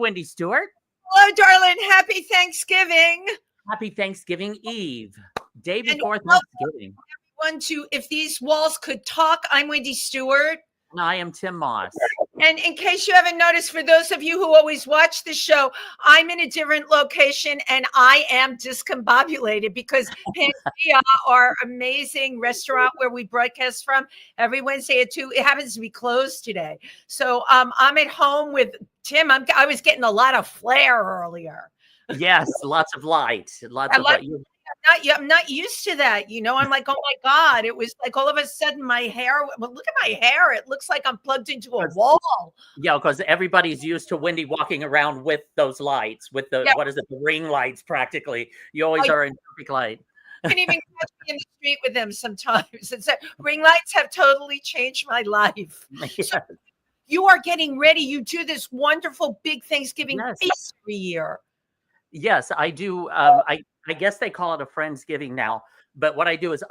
Wendy Stuart. Hello, darling. Happy Thanksgiving. Happy Thanksgiving Eve, day And before Thanksgiving. Everyone to If These Walls Could Talk. I'm Wendy Stuart. And I am Tym Moss. And in case you haven't noticed, for those of you who always watch the show, I'm in a different location and I am discombobulated because Pangea, our amazing restaurant where we broadcast from every Wednesday at 2, it happens to be closed today. So I'm at home with Tim. I was getting a lot of flare earlier. Yes, lots of light. I'm not used to that. I'm like, oh my God. It was like all of a sudden my hair, well, look at my hair. It looks like I'm plugged into a wall. Yeah, because everybody's used to Wendy walking around with those lights, with the, what is it, the ring lights practically. You always are in perfect light. You can even catch me in the street with them sometimes. Ring lights have totally changed my life. Yes. So you are getting ready. You do this wonderful big Thanksgiving feast every year. Yes, I do. I guess they call it a Friendsgiving now. But what I do is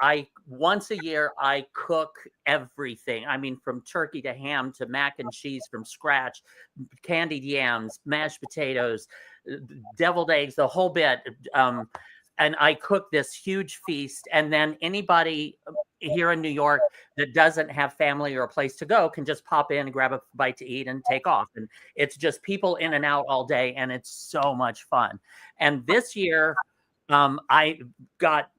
once a year, I cook everything. I mean, from turkey to ham to mac and cheese from scratch, candied yams, mashed potatoes, deviled eggs, the whole bit. And I cook this huge feast. And then anybody here in New York that doesn't have family or a place to go can just pop in and grab a bite to eat and take off. And it's just people in and out all day. And it's so much fun. And this year, I got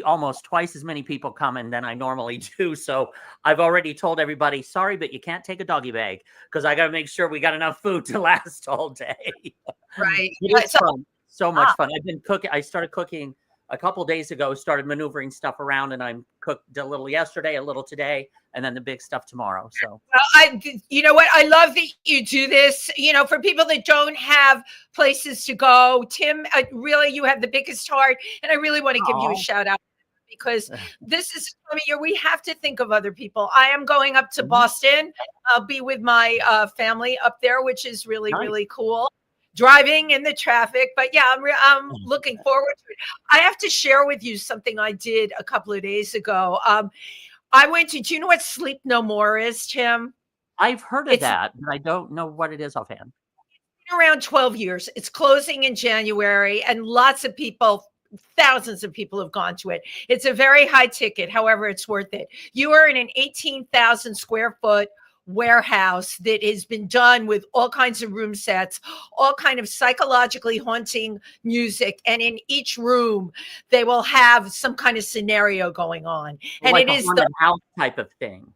almost twice as many people coming than I normally do. So I've already told everybody, sorry, but you can't take a doggy bag because I got to make sure we got enough food to last all day. Right. It's fun. So much fun. I've been cooking. I started cooking a couple of days ago, started maneuvering stuff around, and I cooked a little yesterday, a little today, and then the big stuff tomorrow. So, well, you know what? I love that you do this. For people that don't have places to go, Tim, really, you have the biggest heart, and I really want to give you a shout out because this is the time of year we have to think of other people. I am going up to Boston. I'll be with my family up there, which is really, really cool. Driving in the traffic, but yeah, I'm looking forward to it. I have to share with you something I did a couple of days ago. I went to, do you know what Sleep No More is, Tim? I've heard of that, but I don't know what it is offhand. It's been around 12 years. It's closing in January, and lots of people, thousands of people have gone to it. It's a very high ticket. However, it's worth it. You are in an 18,000 square foot warehouse that has been done with all kinds of room sets, all kind of psychologically haunting music, and in each room they will have some kind of scenario going on, and like it is the house type of thing.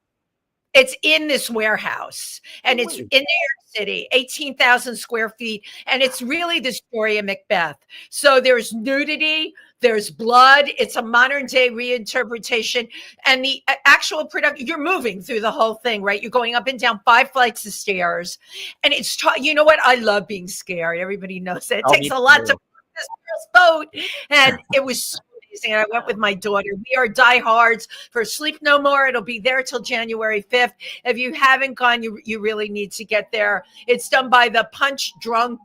It's in this warehouse, and it's in New York City, 18,000 square feet, and it's really the story of Macbeth. So there's nudity, there's blood. It's a modern day reinterpretation, and the actual production. You're moving through the whole thing, right? You're going up and down 5 flights of stairs, and it's you know what? I love being scared. Everybody knows that. It takes a lot to put this girl's boat, and it was so amazing. I went with my daughter. We are diehards for Sleep No More. It'll be there till January 5th. If you haven't gone, you really need to get there. It's done by the Punch Drunk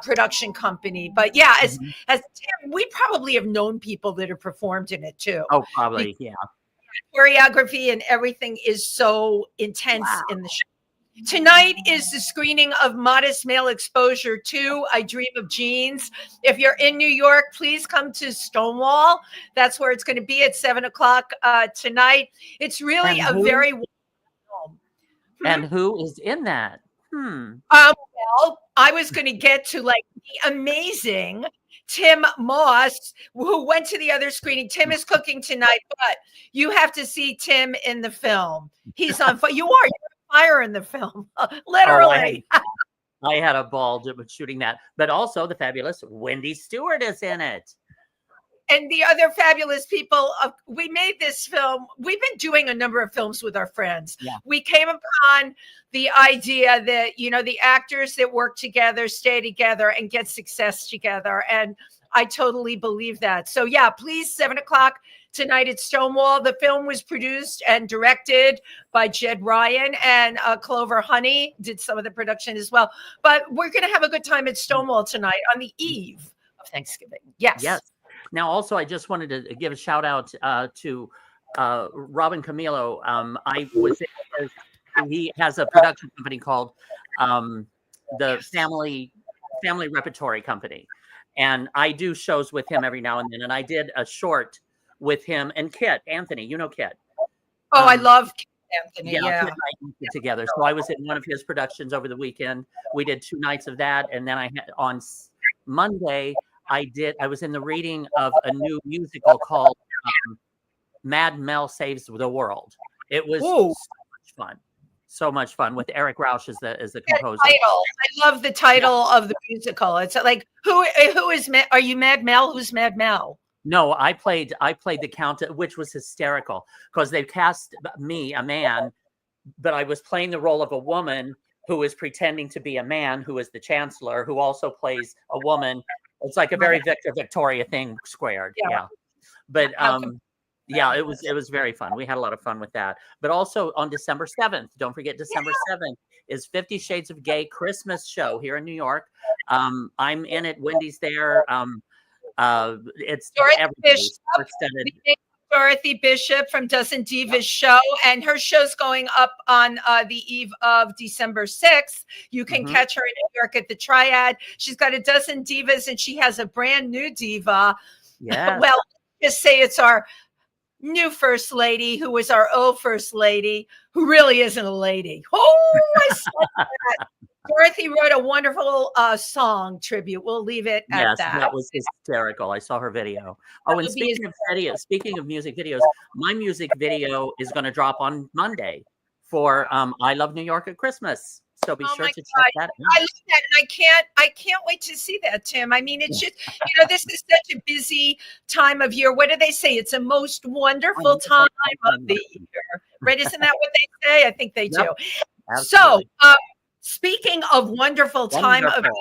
production company. But yeah, as Tim, we probably have known people that have performed in it too. Oh, probably, yeah. Choreography and everything is so intense in the show. Tonight is the screening of Modest Male Exposure 2, I Dream of Jeans. If you're in New York, please come to Stonewall. That's where it's going to be at 7 o'clock tonight. It's really very film. And who is in that? Well, I was going to get to like the amazing Tym Moss, who went to the other screening. Tim is cooking tonight, but you have to see Tim in the film. He's on fire. You're fire in the film, literally. I had a ball shooting that, but also the fabulous Wendy Stuart is in it. And the other fabulous people. We made this film. We've been doing a number of films with our friends. Yeah. We came upon the idea that, the actors that work together, stay together and get success together. And I totally believe that. So yeah, please, 7 o'clock tonight at Stonewall. The film was produced and directed by Jed Ryan, and Clover Honey did some of the production as well. But we're going to have a good time at Stonewall tonight on the eve of Thanksgiving. Yes. Yes. Now, also, I just wanted to give a shout out to Robin Camillo. He has a production company called the family repertory company. And I do shows with him every now and then. And I did a short with him and Kit, Anthony, you know Kit. Oh, I love Anthony. Kit Yeah. and I did together. So I was in one of his productions over the weekend. We did 2 nights of that. And then I had on Monday, I was in the reading of a new musical called Mad Mel Saves the World. It was so much fun. So much fun with Eric Rausch as the composer. Title. I love the title of the musical. It's like who is are you Mad Mel? Who's Mad Mel? No, I played the Count, which was hysterical because they cast me, a man, but I was playing the role of a woman who is pretending to be a man who is the chancellor, who also plays a woman. It's like a very Victoria thing squared. Yeah. But yeah, it was very fun. We had a lot of fun with that. But also on December 7th, don't forget December 7th is 50 Shades of Gay Christmas show here in New York. I'm in it. Wendy's there. It's Dorothy Bishop from Dozen Divas show, and her show's going up on the eve of December 6th. You can catch her in New York at the Triad. She's got a dozen divas, and she has a brand new diva. Yeah. Well, just say it's our new first lady, who was our old first lady, who really isn't a lady. Oh, I said that. Dorothy wrote a wonderful song tribute. We'll leave it at that. That was hysterical. I saw her video. Oh, and speaking of music videos, my music video is going to drop on Monday for I Love New York at Christmas. So be sure to check that out. I love that, and I can't wait to see that, Tim. I mean, it's just, this is such a busy time of year. What do they say? It's a most wonderful time of the year, right? Isn't that what they say? I think they do. Absolutely. So, speaking of wonderful time of year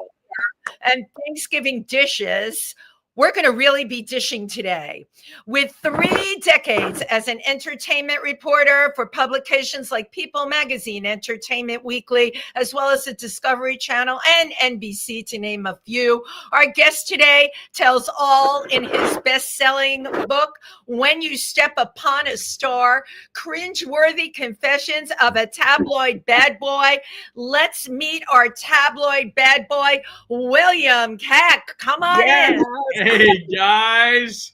and Thanksgiving dishes, we're going to really be dishing today. With 3 decades as an entertainment reporter for publications like People Magazine, Entertainment Weekly, as well as the Discovery Channel and NBC, to name a few, our guest today tells all in his best-selling book, When You Step Upon a Star, Cringeworthy Confessions of a Tabloid Bad Boy. Let's meet our tabloid bad boy, William Keck. Come on in. Hey guys,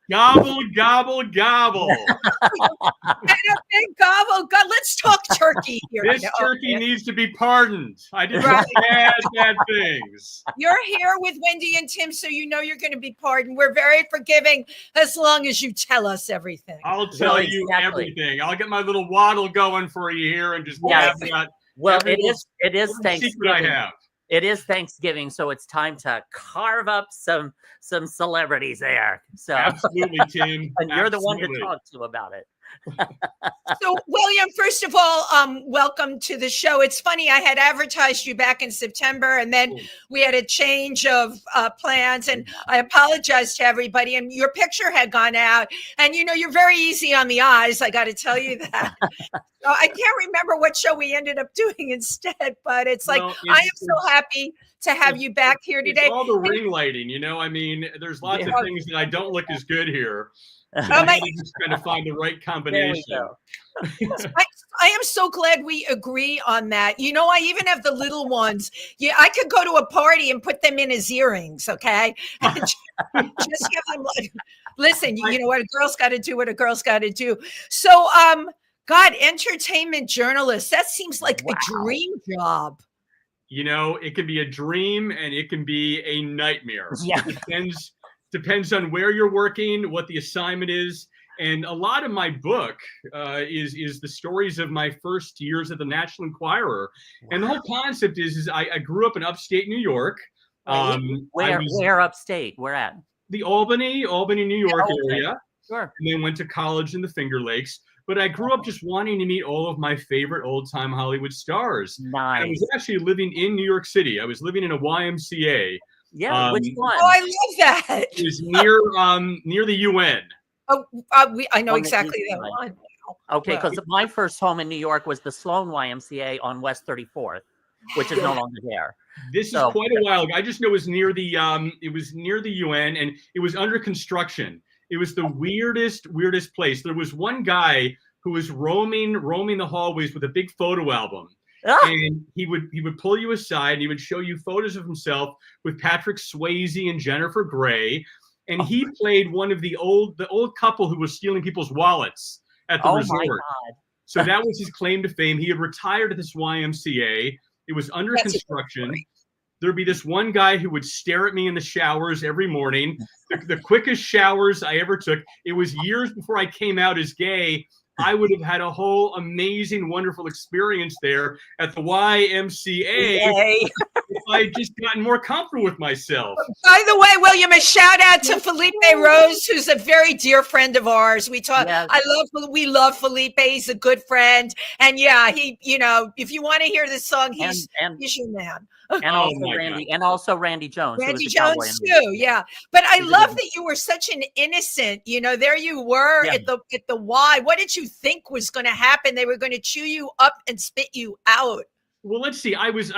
gobble, gobble, gobble. And a big gobble. God, let's talk turkey here. This turkey needs to be pardoned. I did bad things. You're here with Wendy and Tim, so you know you're going to be pardoned. We're very forgiving as long as you tell us everything. I'll tell you everything. I'll get my little waddle going for you here and just grab that. Well, it is Thanksgiving. I have. It is Thanksgiving, so it's time to carve up some celebrities there. So absolutely, Tim. And you're the one to talk to about it. So, William, first of all, welcome to the show. It's funny, I had advertised you back in September, and then we had a change of plans, and I apologize to everybody. And your picture had gone out, and you're very easy on the eyes. I got to tell you that. I can't remember what show we ended up doing instead, but it's like, I am so happy to have you back here today. It's all the ring lighting, I mean, there's lots of things that I don't look as good here. I'm just trying to find the right combination. I am so glad we agree on that. I even have the little ones. Yeah, I could go to a party and put them in as earrings, okay? And just give them listen, you know what? A girl's got to do what a girl's got to do. So, God, entertainment journalist, that seems like a dream job. It can be a dream and it can be a nightmare. Yeah. It depends on where you're working, what the assignment is. And a lot of my book is the stories of my first years at the National Enquirer. Wow. And the whole concept is I grew up in upstate New York. Where upstate? Where at? The Albany, New York area. Sure. And then went to college in the Finger Lakes. But I grew up just wanting to meet all of my favorite old-time Hollywood stars. Nice. I was actually living in New York City. I was living in a YMCA. Yeah, which one? Oh, I love that. It was near the UN. Oh, I know exactly that one. Okay, because my first home in New York was the Sloan YMCA on West 34th, which is no longer there. This is quite a while ago. I just know it was near the UN, and it was under construction. It was the weirdest place. There was one guy who was roaming the hallways with a big photo album. And he would pull you aside and he would show you photos of himself with Patrick Swayze and Jennifer Grey. And he played one of the old couple who was stealing people's wallets at the resort. My God. So that was his claim to fame. He had retired at this YMCA. It was under construction. There'd be this one guy who would stare at me in the showers every morning. The quickest showers I ever took. It was years before I came out as gay. I would have had a whole amazing, wonderful experience there at the YMCA if I had just gotten more comfortable with myself. By the way, William, a shout out to Felipe Rose, who's a very dear friend of ours. We love Felipe. He's a good friend. And yeah, he, if you want to hear this song, he's your man. And also Randy Jones. Randy Jones too, yeah. But I love that you were such an innocent. There you were at the Y. What did you think was going to happen? They were going to chew you up and spit you out. Well, let's see. I was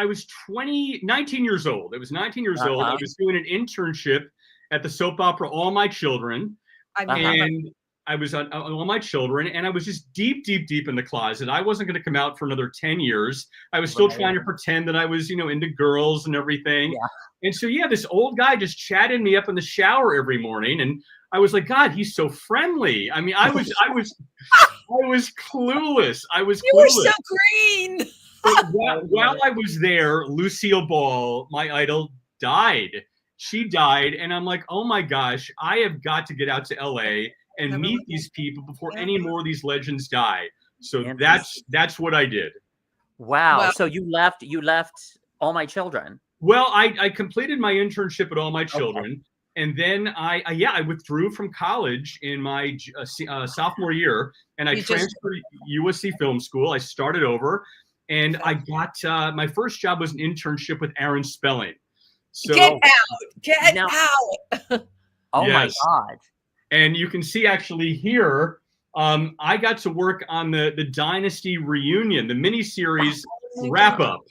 19 years old. I was 19 years old. I was doing an internship at the soap opera All My Children, and I was on All My Children, and I was just deep in the closet. I wasn't going to come out for another 10 years. I was still trying to pretend that I was, into girls and everything. Yeah. And so, this old guy just chatted me up in the shower every morning, and I was like, God, he's so friendly. I mean, I was clueless. You were so green. But while I was there, Lucille Ball, my idol, died. She died, and I'm like, oh my gosh, I have got to get out to LA and meet these people before any more of these legends die. So that's what I did. Wow. So you left All My Children. Well, I completed my internship at All My Children. And then I withdrew from college in my sophomore year, and I transferred to USC Film School. I started over, and I got my first job was an internship with Aaron Spelling. So, Get out. Oh my God. And you can see actually here, I got to work on the Dynasty reunion, the miniseries wrap up.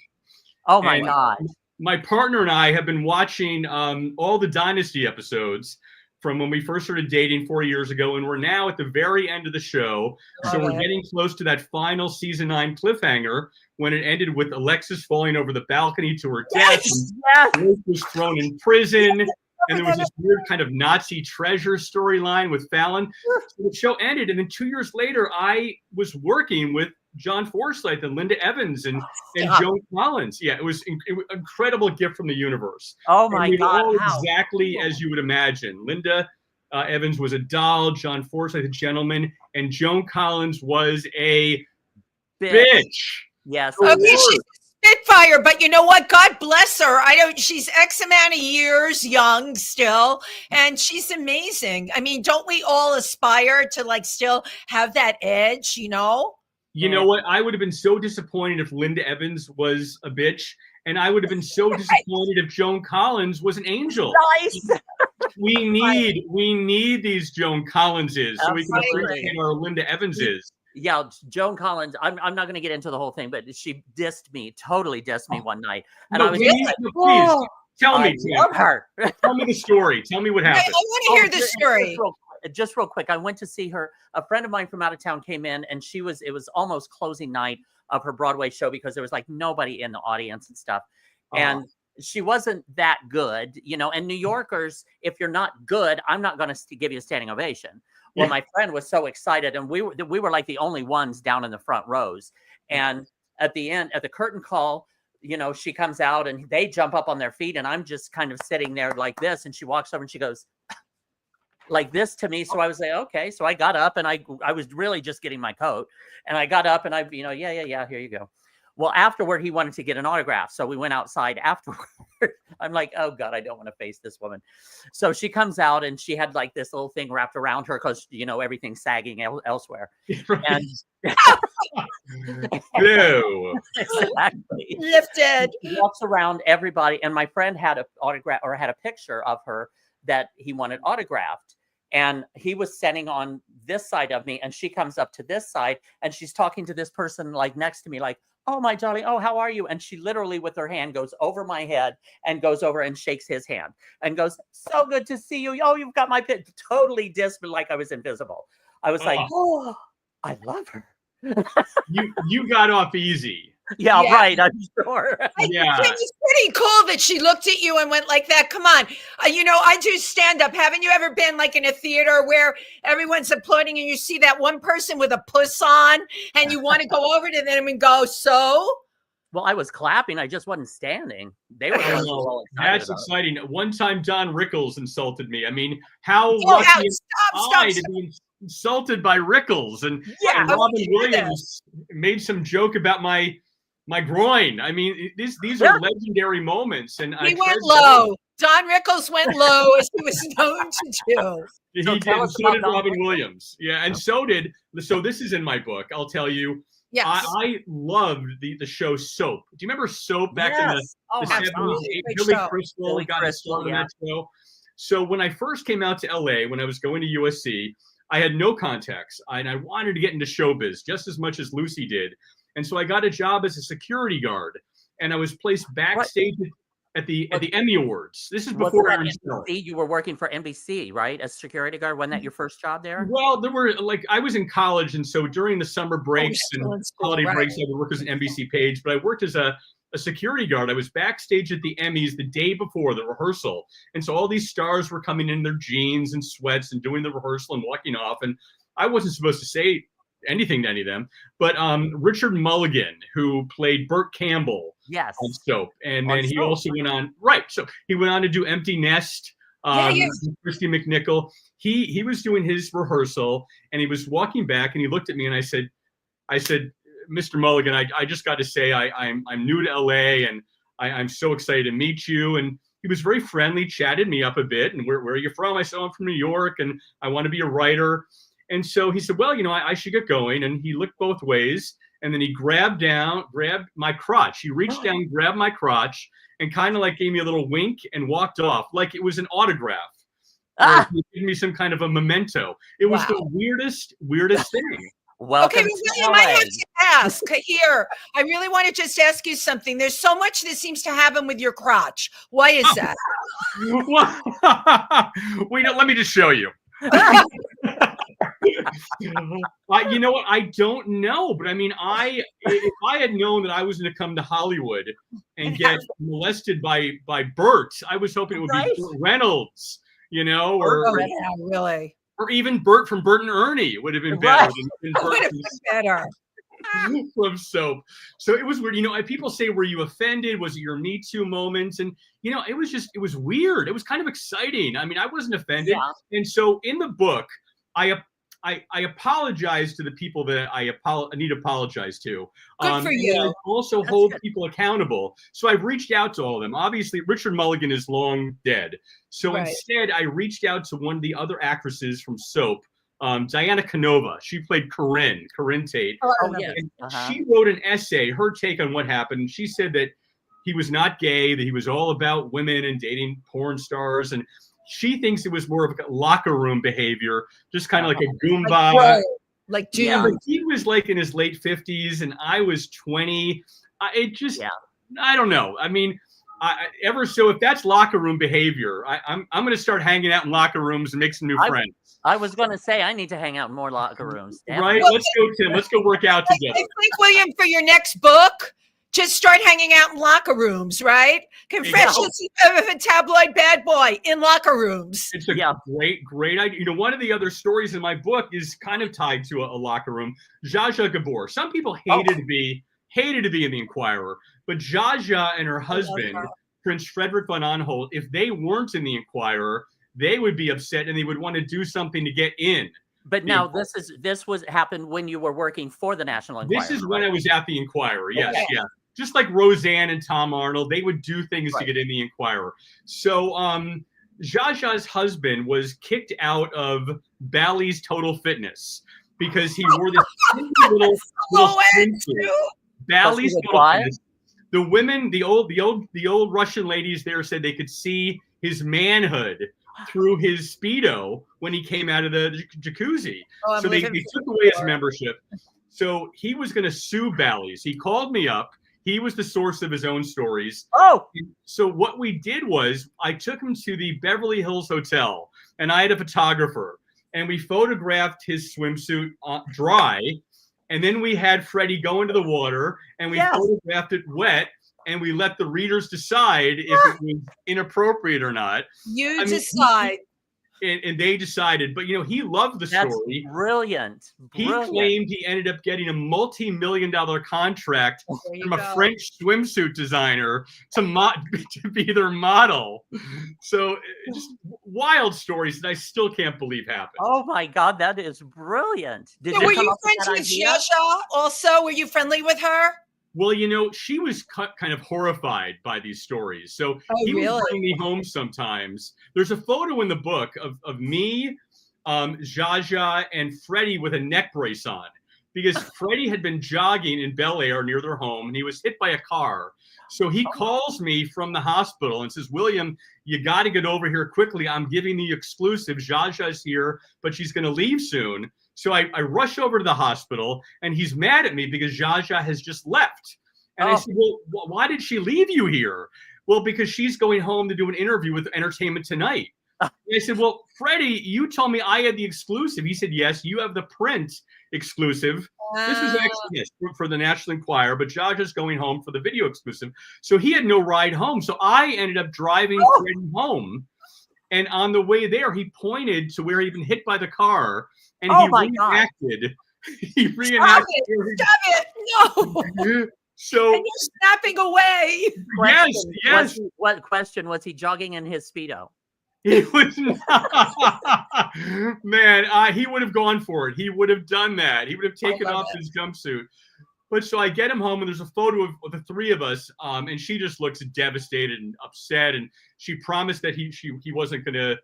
Oh my God. My partner and I have been watching all the Dynasty episodes from when we first started dating 4 years ago, and we're now at the very end of the show. So we're getting close to that final season 9 cliffhanger when it ended with Alexis falling over the balcony to her death. Luke was thrown in prison. And there was this weird kind of Nazi treasure storyline with Fallon. So the show ended, and then 2 years later, I was working with John Forsythe and Linda Evans and Joan Collins. Yeah, it was an incredible gift from the universe. Oh my God! Exactly as you would imagine. Linda Evans was a doll, John Forsythe a gentleman, and Joan Collins was a bitch. Yes. Okay, she's Spitfire, but you know what? God bless her. She's X amount of years young still, and she's amazing. I mean, don't we all aspire to still have that edge, You know what? I would have been so disappointed if Linda Evans was a bitch, and I would have been so disappointed if Joan Collins was an angel. Nice. We need these Joan Collinses so we can appreciate our Linda Evanses. Yeah, Joan Collins. I'm not going to get into the whole thing, but she totally dissed me one night, and I was please tell me. Love her. Tell me the story. Tell me what happened. I want to hear the story. Just real quick, I went to see her. A friend of mine from out of town came in, and it was almost closing night of her Broadway show because there was nobody in the audience and stuff. And she wasn't that good, and New Yorkers, if you're not good, I'm not going to give you a standing ovation. Well, my friend was so excited, and we were like the only ones down in the front rows. And at the end, at the curtain call, she comes out and they jump up on their feet, and I'm just kind of sitting there like this. And she walks over and she goes like this to me. So I was like, okay. So I got up, and I was really just getting my coat, and I got up, and yeah, here you go. Well, afterward, he wanted to get an autograph. So we went outside afterward. I'm like, oh God, I don't want to face this woman. So she comes out, and she had this little thing wrapped around her because, everything's sagging elsewhere. And Ew. Exactly. Lifted. She walks around everybody. And my friend had a autograph or had a picture of her that he wanted autographed. And he was sitting on this side of me, and she comes up to this side, and she's talking to this person next to me, oh my darling, oh, how are you? And she literally with her hand goes over my head and goes over and shakes his hand and goes, so good to see you. Oh, you've got my pit. Totally dissed me like I was invisible. I was like, oh, I love her. You got off easy. Yeah, Yeah. right. I'm sure. Yeah. It was pretty cool that she looked at you and went like that. Come on. I do stand up. Haven't you ever been like in a theater where everyone's applauding and you see that one person with a puss on and you want to go over to them and go, so? Well, I was clapping. I just wasn't standing. They were the ones who were all excited That's about it. exciting. One time, Don Rickles insulted me. I mean, how Oh, lucky am stop. I to be insulted by Rickles? And Yeah, Robin Williams made some joke about my groin. I mean, these are legendary moments. And He went low. Don Rickles went low, as he was known to do. He So did. tell us So about did Don Robin Rickles. Williams. Yeah, and so this is in my book. I'll tell you. Yes. I loved the show Soap. Do you remember Soap back in the Oh, my 70s? God. Billy show. Crystal got his start on that show. So when I first came out to LA, when I was going to USC, I had no contacts, and I wanted to get into showbiz just as much as Lucy did. And so I got a job as a security guard, and I was placed backstage at the Emmy Awards. This is before Aaron Starr. You were working for NBC, right? As security guard. Wasn't that your first job there? Well, there were I was in college, and so during the summer breaks and holiday breaks, I would work as an NBC page. But I worked as a security guard. I was backstage at the Emmys the day before the rehearsal, and so all these stars were coming in their jeans and sweats and doing the rehearsal and walking off, and I wasn't supposed to say anything to any of them. But Richard Mulligan, who played Burt Campbell. Yes. On Soap, and then he also went on. Right, so he went on to do Empty Nest. Christy McNichol. He was doing his rehearsal, and he was walking back, and he looked at me, and I said, Mr. Mulligan, I just got to say I'm new to LA, and I'm so excited to meet you. And he was very friendly, chatted me up a bit. And where are you from? I said, I'm from New York, and I want to be a writer. And so he said, well, I should get going. And he looked both ways. And then he grabbed my crotch. He reached down, grabbed my crotch, and kind of like gave me a little wink and walked off like it was an autograph. Or he gave me some kind of a memento. It was the weirdest thing. Welcome okay, you might have to ask here. I really want to just ask you something. There's so much that seems to happen with your crotch. Why is that? Let me just show you. You know what? I don't know, but I mean, if I had known that I was going to come to Hollywood and get molested by Burt, I was hoping it would be Burt Reynolds, or even Burt from Burt and Ernie would have been better than Burt from Soap. So it was weird. People say, were you offended? Was it your Me Too moment? And it was weird. It was kind of exciting. I mean, I wasn't offended. Yeah. And so in the book, I apologize to the people that I need to apologize to. Good for you. And I also hold people accountable. So I've reached out to all of them. Obviously, Richard Mulligan is long dead. So instead, I reached out to one of the other actresses from Soap, Diana Canova. She played Corinne Tate. She wrote an essay, her take on what happened. She said that he was not gay, that he was all about women and dating porn stars, and she thinks it was more of a locker room behavior, just kind of like a Goomba. Like, dude. Yeah, he was like in his late 50s and I was 20. I don't know. I mean, if that's locker room behavior, I'm going to start hanging out in locker rooms and make some new friends. I was going to say, I need to hang out in more locker rooms. Right? Let's go, Tim. Let's go work out together. I think, William, for your next book, just start hanging out in locker rooms, right? Confessions of a tabloid bad boy in locker rooms. It's a great idea. One of the other stories in my book is kind of tied to a locker room. Zsa Zsa Gabor. Some people hated to be in the Inquirer, but Zsa Zsa and her husband, Prince Frederick von Anhalt, if they weren't in the Inquirer, they would be upset and they would want to do something to get in. But now this happened when you were working for the National Enquirer. This is when I was at the Inquirer. Yes, yeah. Just like Roseanne and Tom Arnold, they would do things to get in the Inquirer. So Zsa Zsa's husband was kicked out of Bally's Total Fitness because he wore this little swimsuit. Bally's Total Fitness. The women, the old Russian ladies there said they could see his manhood through his Speedo when he came out of the jacuzzi. So they took away his membership. So he was going to sue Bally's. He called me up. He was the source of his own stories. So what we did was I took him to the Beverly Hills Hotel, and I had a photographer, and we photographed his swimsuit dry, And then we had Freddie go into the water, and we photographed it wet, and we let the readers decide if it was inappropriate or not. You decide. And they decided, but he loved the story. That's brilliant. He claimed he ended up getting a multi-million-dollar contract from a French swimsuit designer to be their model. So just wild stories that I still can't believe happened. Oh my God, that is brilliant. Were you friends with Zsa also? Were you friendly with her? Well, she was kind of horrified by these stories. So he would bring me home sometimes. There's a photo in the book of me, Zsa, and Freddie with a neck brace on, because Freddie had been jogging in Bel Air near their home, and he was hit by a car. So he calls me from the hospital and says, William, you got to get over here quickly. I'm giving the exclusive. Zsa's here, but she's going to leave soon. So I rush over to the hospital, and he's mad at me because Zsa has just left. And I said, well, why did she leave you here? Well, because she's going home to do an interview with Entertainment Tonight. And I said, well, Freddie, you told me I had the exclusive. He said, yes, you have the print exclusive. Wow. This was actually for the National Enquirer, but Zsa's going home for the video exclusive. So he had no ride home. So I ended up driving Freddie home. And on the way there, he pointed to where he'd been hit by the car. And he reenacted. He reenacted. Stop it! No. So and you're snapping away. Yes. What question was he jogging in his Speedo? He was not. Man, he would have gone for it. He would have done that. He would have taken off his jumpsuit. But so I get him home, and there's a photo of the three of us, and she just looks devastated and upset. And she promised that he wasn't going to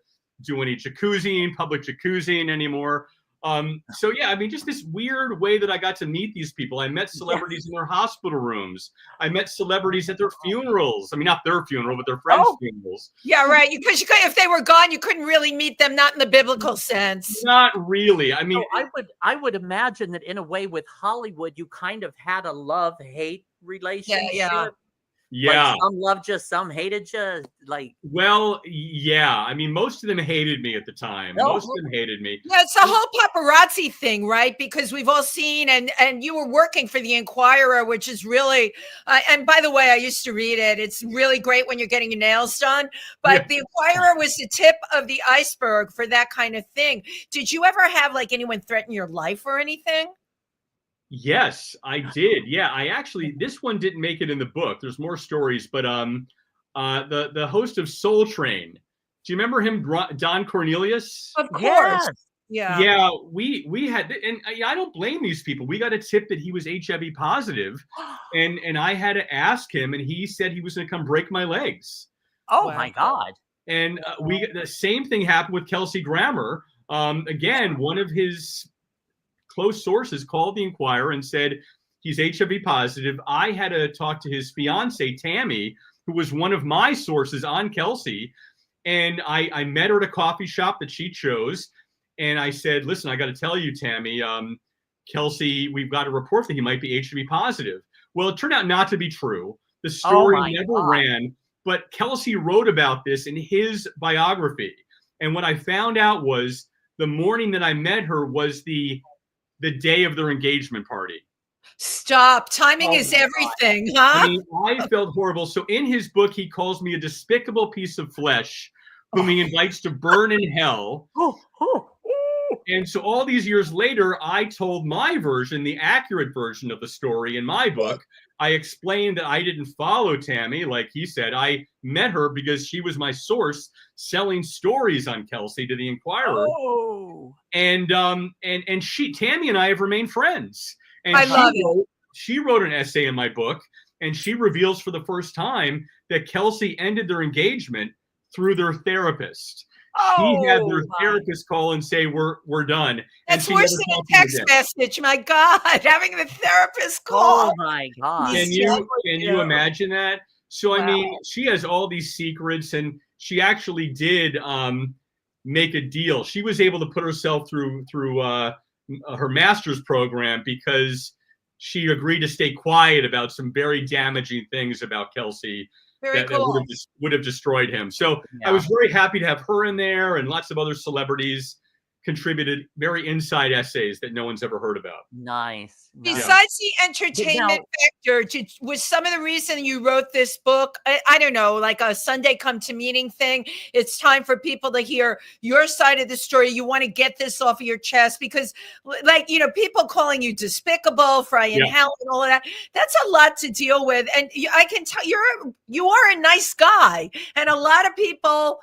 do any public jacuzziing anymore. So yeah, I mean, just this weird way that I got to meet these people. I met celebrities in their hospital rooms. I met celebrities at their funerals. I mean, not their funeral, but their friends' funerals. Yeah, right. Because if they were gone, you couldn't really meet them, not in the biblical sense. Not really. I mean, I would imagine that in a way with Hollywood, you kind of had a love-hate relationship. Yeah. Like some loved you, some hated you. Well, yeah. I mean, most of them hated me at the time. Most of them hated me. Yeah, it's the whole paparazzi thing, right? Because we've all seen, and you were working for the Enquirer, which is really, and by the way, I used to read it. It's really great when you're getting your nails done. But the Enquirer was the tip of the iceberg for that kind of thing. Did you ever have anyone threaten your life or anything? Yes, I did. Yeah, this one didn't make it in the book. There's more stories, but the host of Soul Train. Do you remember him, Don Cornelius? Of course. Yeah. Yeah, we had, and I don't blame these people. We got a tip that he was HIV positive, and I had to ask him, and he said he was going to come break my legs. Oh my God. And the same thing happened with Kelsey Grammer. Again, one of his close sources called the Enquirer and said he's HIV positive. I had to talk to his fiance, Tammy, who was one of my sources on Kelsey. And I met her at a coffee shop that she chose. And I said, listen, I got to tell you, Tammy, Kelsey, we've got a report that he might be HIV positive. Well, it turned out not to be true. The story never ran, but Kelsey wrote about this in his biography. And what I found out was the morning that I met her was the day of their engagement party. Stop. Timing is everything, huh? I mean, I felt horrible. So in his book, he calls me a despicable piece of flesh whom he invites to burn in hell. And so all these years later, I told my version, the accurate version of the story in my book. I explained that I didn't follow Tammy, like he said. I met her because she was my source selling stories on Kelsey to the Enquirer. And Tammy and I have remained friends. And I love it. She wrote an essay in my book, and she reveals for the first time that Kelsey ended their engagement through their therapist. She had their therapist call and say, we're done. That's worse than a text message. My God, having the therapist call. Oh my God. Can you imagine that? So, I mean, she has all these secrets, and she actually did make a deal. She was able to put herself through her master's program because she agreed to stay quiet about some very damaging things about Kelsey. That would have destroyed him. So I was very happy to have her in there and lots of other celebrities. contributed very inside essays that no one's ever heard about. Nice. Besides the entertainment factor, was some of the reason you wrote this book, I don't know, like a Sunday come to meeting thing? It's time for people to hear your side of the story. You want to get this off of your chest because, like, you know, people calling you despicable, frying hell and all of that. That's a lot to deal with. And I can tell you are a nice guy. And a lot of people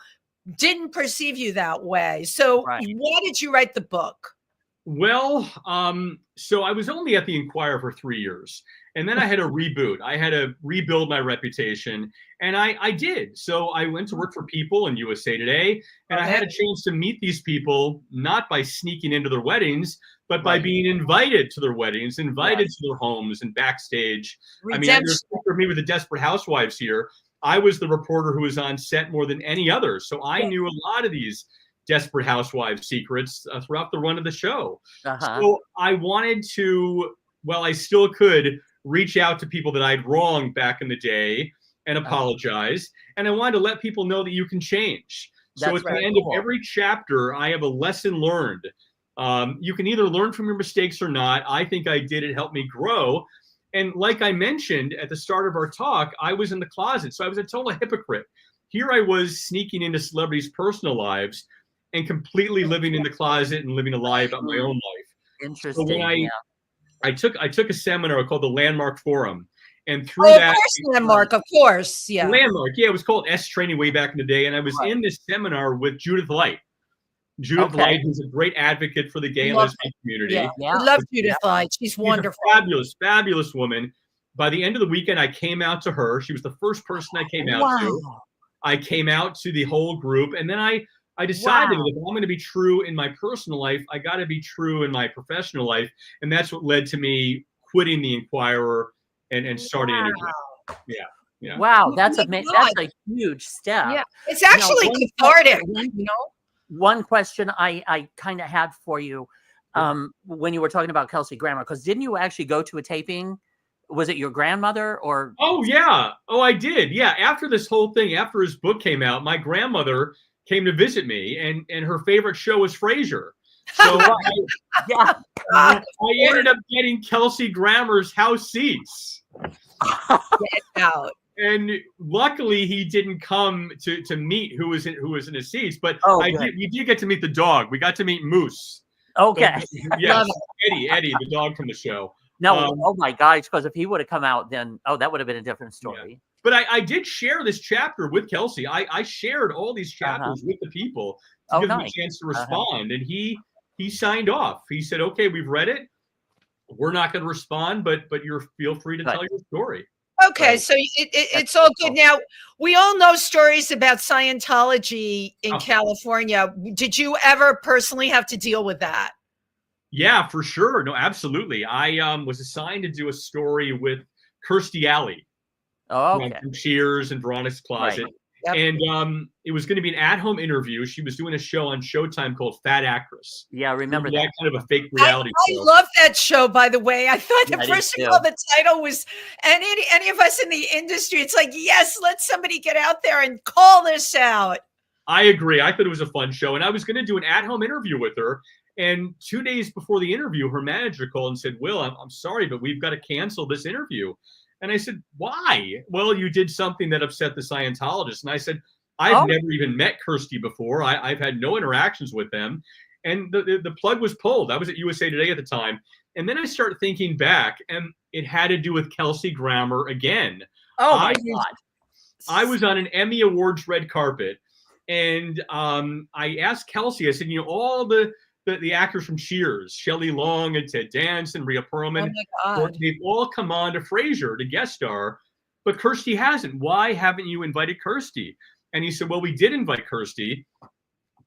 didn't perceive you that way. So why did you write the book? Well, so I was only at the Inquirer for 3 years, and then I had a reboot. I had to rebuild my reputation, and I did. So I went to work for People and USA Today, and I had a chance to meet these people, not by sneaking into their weddings, but by being invited to their weddings, invited to their homes and backstage. Redemption. I mean, there's for me with the Desperate Housewives here. I was the reporter who was on set more than any other. So I knew a lot of these Desperate Housewives secrets throughout the run of the show. So I wanted to, well, I still could reach out to people that I'd wronged back in the day and apologize. And I wanted to let people know that you can change. So at the end of every chapter, I have a lesson learned. You can either learn from your mistakes or not. I think I did. It helped me grow. And like I mentioned at the start of our talk, I was in the closet. So I was a total hypocrite. Here I was sneaking into celebrities' personal lives and completely living in the closet and living a lie about my own life. Interesting. So when I took a seminar called the Landmark Forum. And through that, of course, Landmark, of course. Yeah. Landmark. Yeah, it was called S Training way back in the day. And I was in this seminar with Judith Light. Judith Light, who's a great advocate for the gay and lesbian community. I love Judith Light. She's wonderful. Fabulous, fabulous woman. By the end of the weekend, I came out to her. She was the first person I came out to. I came out to the whole group. And then I decided that if I'm going to be true in my personal life, I got to be true in my professional life. And that's what led to me quitting the Inquirer and starting a new job. Yeah. Wow, that's amazing. That's a huge step. Yeah, it's actually cathartic. One question I kind of had for you when you were talking about Kelsey Grammer, because didn't you actually go to a taping? Was it your grandmother or? Oh, yeah. Oh, I did. Yeah. After this whole thing, after his book came out, my grandmother came to visit me and her favorite show was Frasier. So I ended up getting Kelsey Grammer's house seats. Get out. And luckily, he didn't come to meet who was in his seats. But we did get to meet the dog. We got to meet Moose. Okay. Yes, Eddie, the dog from the show. No, oh my gosh! Because if he would have come out, then that would have been a different story. Yeah. But I did share this chapter with Kelsey. I shared all these chapters with the people to give them a chance to respond, and he signed off. He said, "Okay, we've read it. We're not going to respond, but you're feel free to tell your story." Okay, so it's all good. Now, we all know stories about Scientology in California. Did you ever personally have to deal with that? Yeah, for sure. No, absolutely. I was assigned to do a story with Kirstie Alley from Cheers and Veronica's Closet. Right. Yep. And it was going to be an at-home interview. She was doing a show on Showtime called Fat Actress. Yeah, I remember that. Kind of a fake reality show. I love that show, by the way. I thought the first of all, the title was, and any of us in the industry, it's like, yes, let somebody get out there and call this out. I agree. I thought it was a fun show. And I was going to do an at-home interview with her. And 2 days before the interview, her manager called and said, Will, I'm sorry, but we've got to cancel this interview. And I said, why? Well, you did something that upset the Scientologists. And I said, I've never even met Kirstie before. I've had no interactions with them. And the plug was pulled. I was at USA Today at the time. And then I started thinking back, and it had to do with Kelsey Grammer again. Oh, my God. I was on an Emmy Awards red carpet. And I asked Kelsey, I said, all the actors from Cheers, Shelley Long and Ted Danson, Rhea Perlman, they've all come on to Frasier to guest star, but Kirstie hasn't. Why haven't you invited Kirstie? And he said, well, we did invite Kirstie,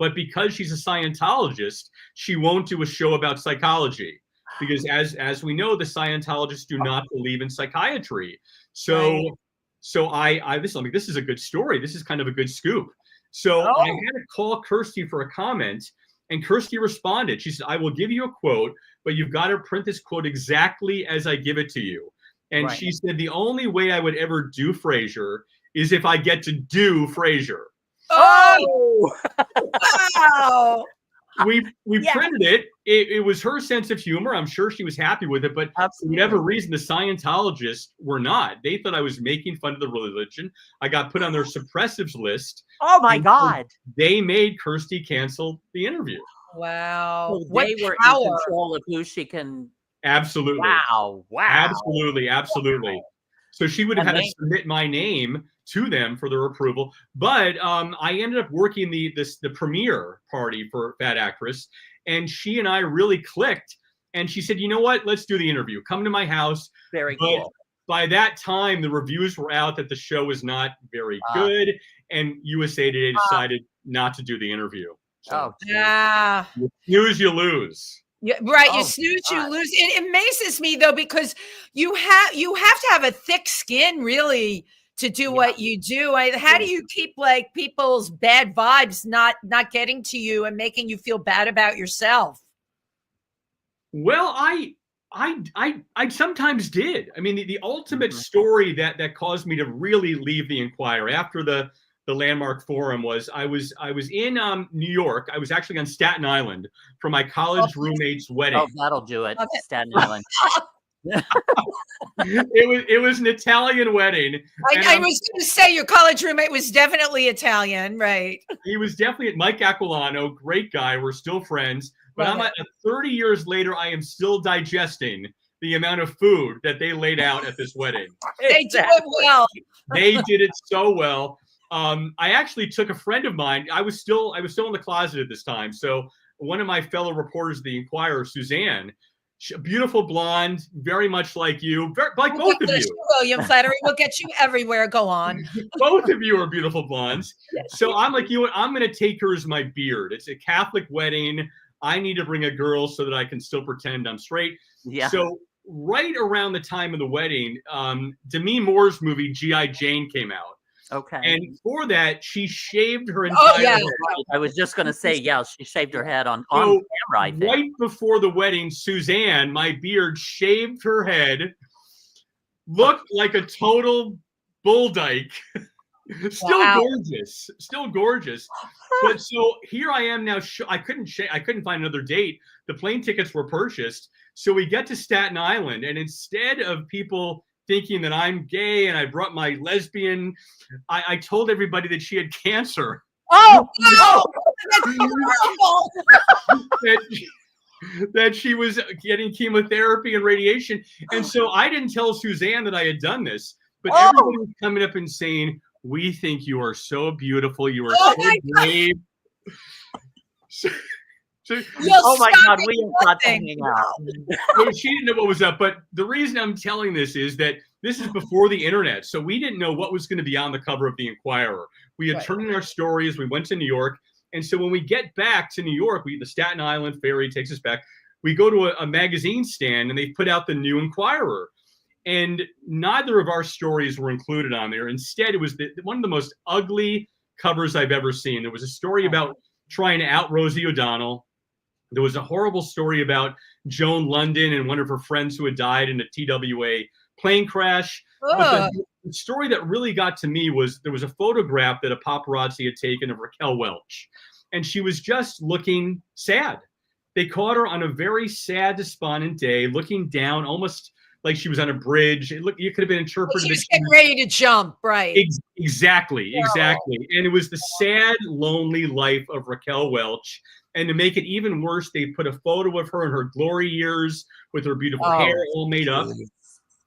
but because she's a Scientologist, she won't do a show about psychology. Because as we know, the Scientologists do not believe in psychiatry. So this is a good story. This is kind of a good scoop. So I had to call Kirstie for a comment. And Kirstie responded. She said, I will give you a quote, but you've got to print this quote exactly as I give it to you. And she said, the only way I would ever do Frasier is if I get to do Frasier. Oh, wow. we Yeah. printed it. It was her sense of humor. I'm sure she was happy with it, but Absolutely. for whatever reason, the Scientologists were not. They thought I was making fun of the religion. I got put on their suppressives list. Oh my and God. They made Kirsty cancel the interview. Wow. So What they were in power. control of who she can. Absolutely. Wow. Absolutely. So she would have had to submit my name to them for their approval. But I ended up working the premiere party for Fat Actress, and she and I really clicked. And she said, "You know what? Let's do the interview. Come to my house." Very but cool. By that time, the reviews were out that the show was not very good, and USA Today decided not to do the interview. So, Yeah. you snooze, you lose. Yeah, right. Oh, You snooze, you God. lose. It amazes me though, because you have to have a thick skin really to do what you do. How do you keep like people's bad vibes not getting to you and making you feel bad about yourself? Well, I sometimes did. I mean, the ultimate story that caused me to really leave the Enquirer after the landmark forum was I was in New York. I was actually on Staten Island for my college roommate's wedding. Oh, that'll do it. Staten Island. It was an Italian wedding. I was going to say your college roommate was definitely Italian, right? He was definitely Mike Aquilano, great guy. We're still friends. But I'm at 30 years later, I am still digesting the amount of food that they laid out at this wedding. They did it well. They did it so well. I actually took a friend of mine. I was still in the closet at this time. So one of my fellow reporters of the Enquirer, Suzanne, a beautiful blonde, very much like you, like both of you. William, flattery will get you everywhere. Go on. Both of you are beautiful blondes. So I'm like, you know what? I'm going to take her as my beard. It's a Catholic wedding. I need to bring a girl so that I can still pretend I'm straight. Yeah. So right around the time of the wedding, Demi Moore's movie G.I. Jane came out. Okay. And for that, she shaved her entire head. I was just going to say, she shaved her head on camera, I think. Right before the wedding, Suzanne, my beard, shaved her head, looked like a total bull dyke. Still gorgeous. But so here I am now. I couldn't find another date. The plane tickets were purchased. So we get to Staten Island, and instead of people thinking that I'm gay and I brought my lesbian, I told everybody that she had cancer. Oh, no! That's horrible. that she was getting chemotherapy and radiation. And so I didn't tell Suzanne that I had done this, but everybody was coming up and saying, "We think you are so beautiful. You are so brave." Oh my God, we have got to hang out. So she didn't know what was up, but the reason I'm telling this is that this is before the internet, so we didn't know what was going to be on the cover of the Enquirer. We had turned in our stories. We went to New York, and so when we get back to New York, the Staten Island ferry takes us back. We go to a magazine stand, and they put out the new Enquirer, and neither of our stories were included on there. Instead, it was one of the most ugly covers I've ever seen. There was a story about trying to out Rosie O'Donnell. There was a horrible story about Joan London and one of her friends who had died in a TWA plane crash. But the story that really got to me was there was a photograph that a paparazzi had taken of Raquel Welch, and she was just looking sad. They caught her on a very sad, despondent day, looking down, almost like she was on a bridge. It could have been interpreted. She was getting ready to jump, right? Exactly. And it was the sad, lonely life of Raquel Welch. And to make it even worse, they put a photo of her in her glory years with her beautiful hair all made up.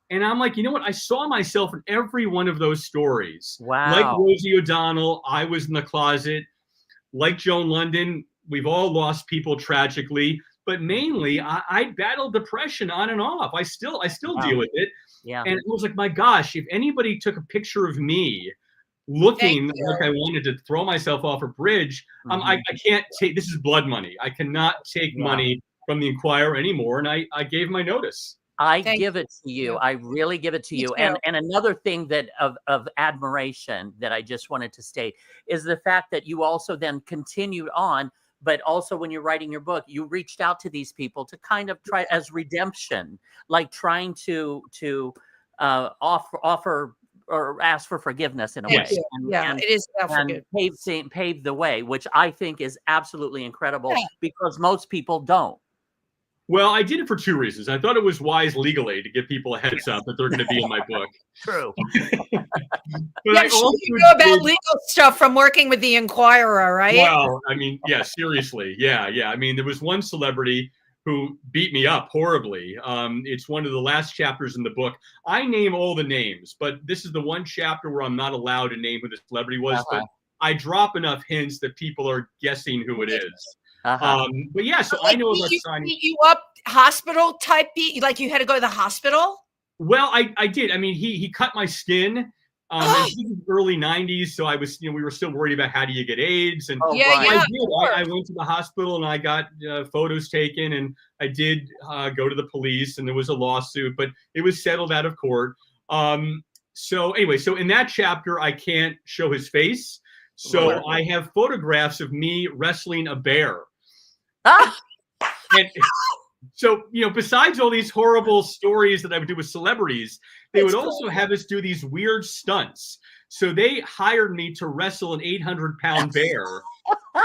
And I'm like, you know what? I saw myself in every one of those stories. Wow. Like Rosie O'Donnell, I was in the closet. Like Joan London, we've all lost people tragically. But mainly, I battled depression on and off. I still deal with it. Yeah. And it was like, my gosh, if anybody took a picture of me looking like I wanted to throw myself off a bridge, I can't take, this is blood money. I cannot take money from the Enquirer anymore. And I gave my notice. I give it to you. I really give it to you. And another thing that of admiration that I just wanted to state is the fact that you also then continued on, but also when you're writing your book, you reached out to these people to kind of try as redemption, like trying to offer or ask for forgiveness in a Thank way. you. Yeah, it is about And forgiveness. pave the way, which I think is absolutely incredible Yeah. because most people don't. Well, I did it for two reasons. I thought it was wise legally to give people a heads up that they're going to be in my book. True. But Yeah, I sure also you know about did- legal stuff from working with the Inquirer, right? Well, I mean, yeah, seriously. Yeah. I mean, there was one celebrity who beat me up horribly. It's one of the last chapters in the book. I name all the names, but this is the one chapter where I'm not allowed to name who the celebrity was, but I drop enough hints that people are guessing who it is. But yeah, so I know about signing. Beat you up, hospital type beat? Like you had to go to the hospital? Well, I did. I mean, he cut my skin. And this was early 90s, so I was, we were still worried about how do you get AIDS. And I went to the hospital and I got photos taken, and I did go to the police, and there was a lawsuit, but it was settled out of court. So anyway, so in that chapter, I can't show his face. So I have photographs of me wrestling a bear. And so, besides all these horrible stories that I would do with celebrities, they would also have us do these weird stunts. So they hired me to wrestle an 800-pound bear.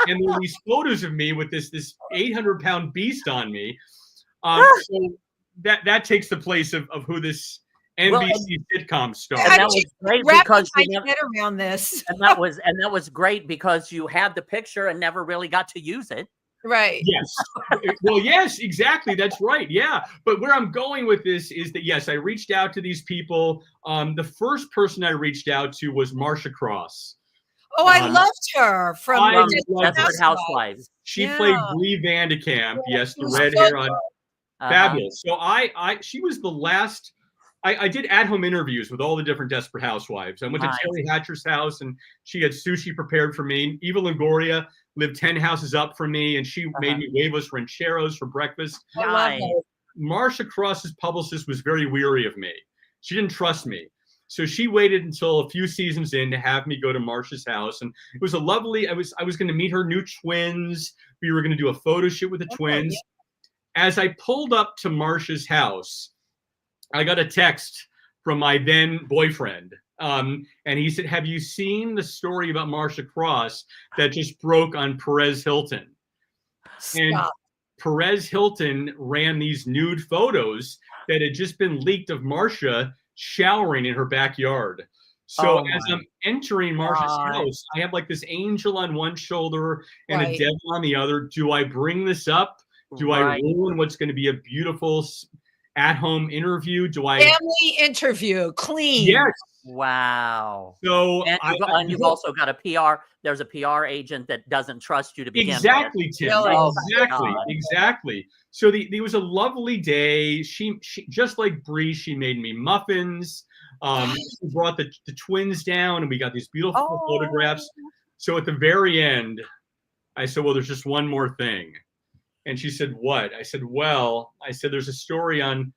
And there were these photos of me with this 800-pound beast on me. So that takes the place of who this NBC sitcom star. And that was great because get around this. and that was great because you had the picture and never really got to use it. Right. Yes. Well, yes, exactly. That's right. Yeah. But where I'm going with this is that, yes, I reached out to these people. The first person I reached out to was Marcia Cross. Oh, I loved her from Desperate Housewives. She played Bree Vandekamp. Yes, the red hair on. Fabulous. So she was the last. I did at-home interviews with all the different Desperate Housewives. I went to Terry Hatcher's house, and she had sushi prepared for me. Eva Longoria lived 10 houses up from me, and she made me huevos rancheros for breakfast. Marcia Cross's publicist was very weary of me. She didn't trust me. So she waited until a few seasons in to have me go to Marcia's house. And it was a lovely, I was going to meet her new twins. We were going to do a photo shoot with the twins. As I pulled up to Marcia's house, I got a text from my then boyfriend. And he said, have you seen the story about Marcia Cross that just broke on Perez Hilton? And Perez Hilton ran these nude photos that had just been leaked of Marcia showering in her backyard. So as I'm entering Marcia's house, I have like this angel on one shoulder and a devil on the other. Do I bring this up? Do I ruin what's going to be a beautiful at-home interview? Do I family interview? Clean. Yes. Wow. So and you've also got a PR. There's a PR agent that doesn't trust you to begin exactly, with. Tim. Exactly. So there was a lovely day. She just like Bree, she made me muffins. She brought the twins down, and we got these beautiful photographs. So at the very end, I said, well, there's just one more thing. And she said, what? I said, there's a story on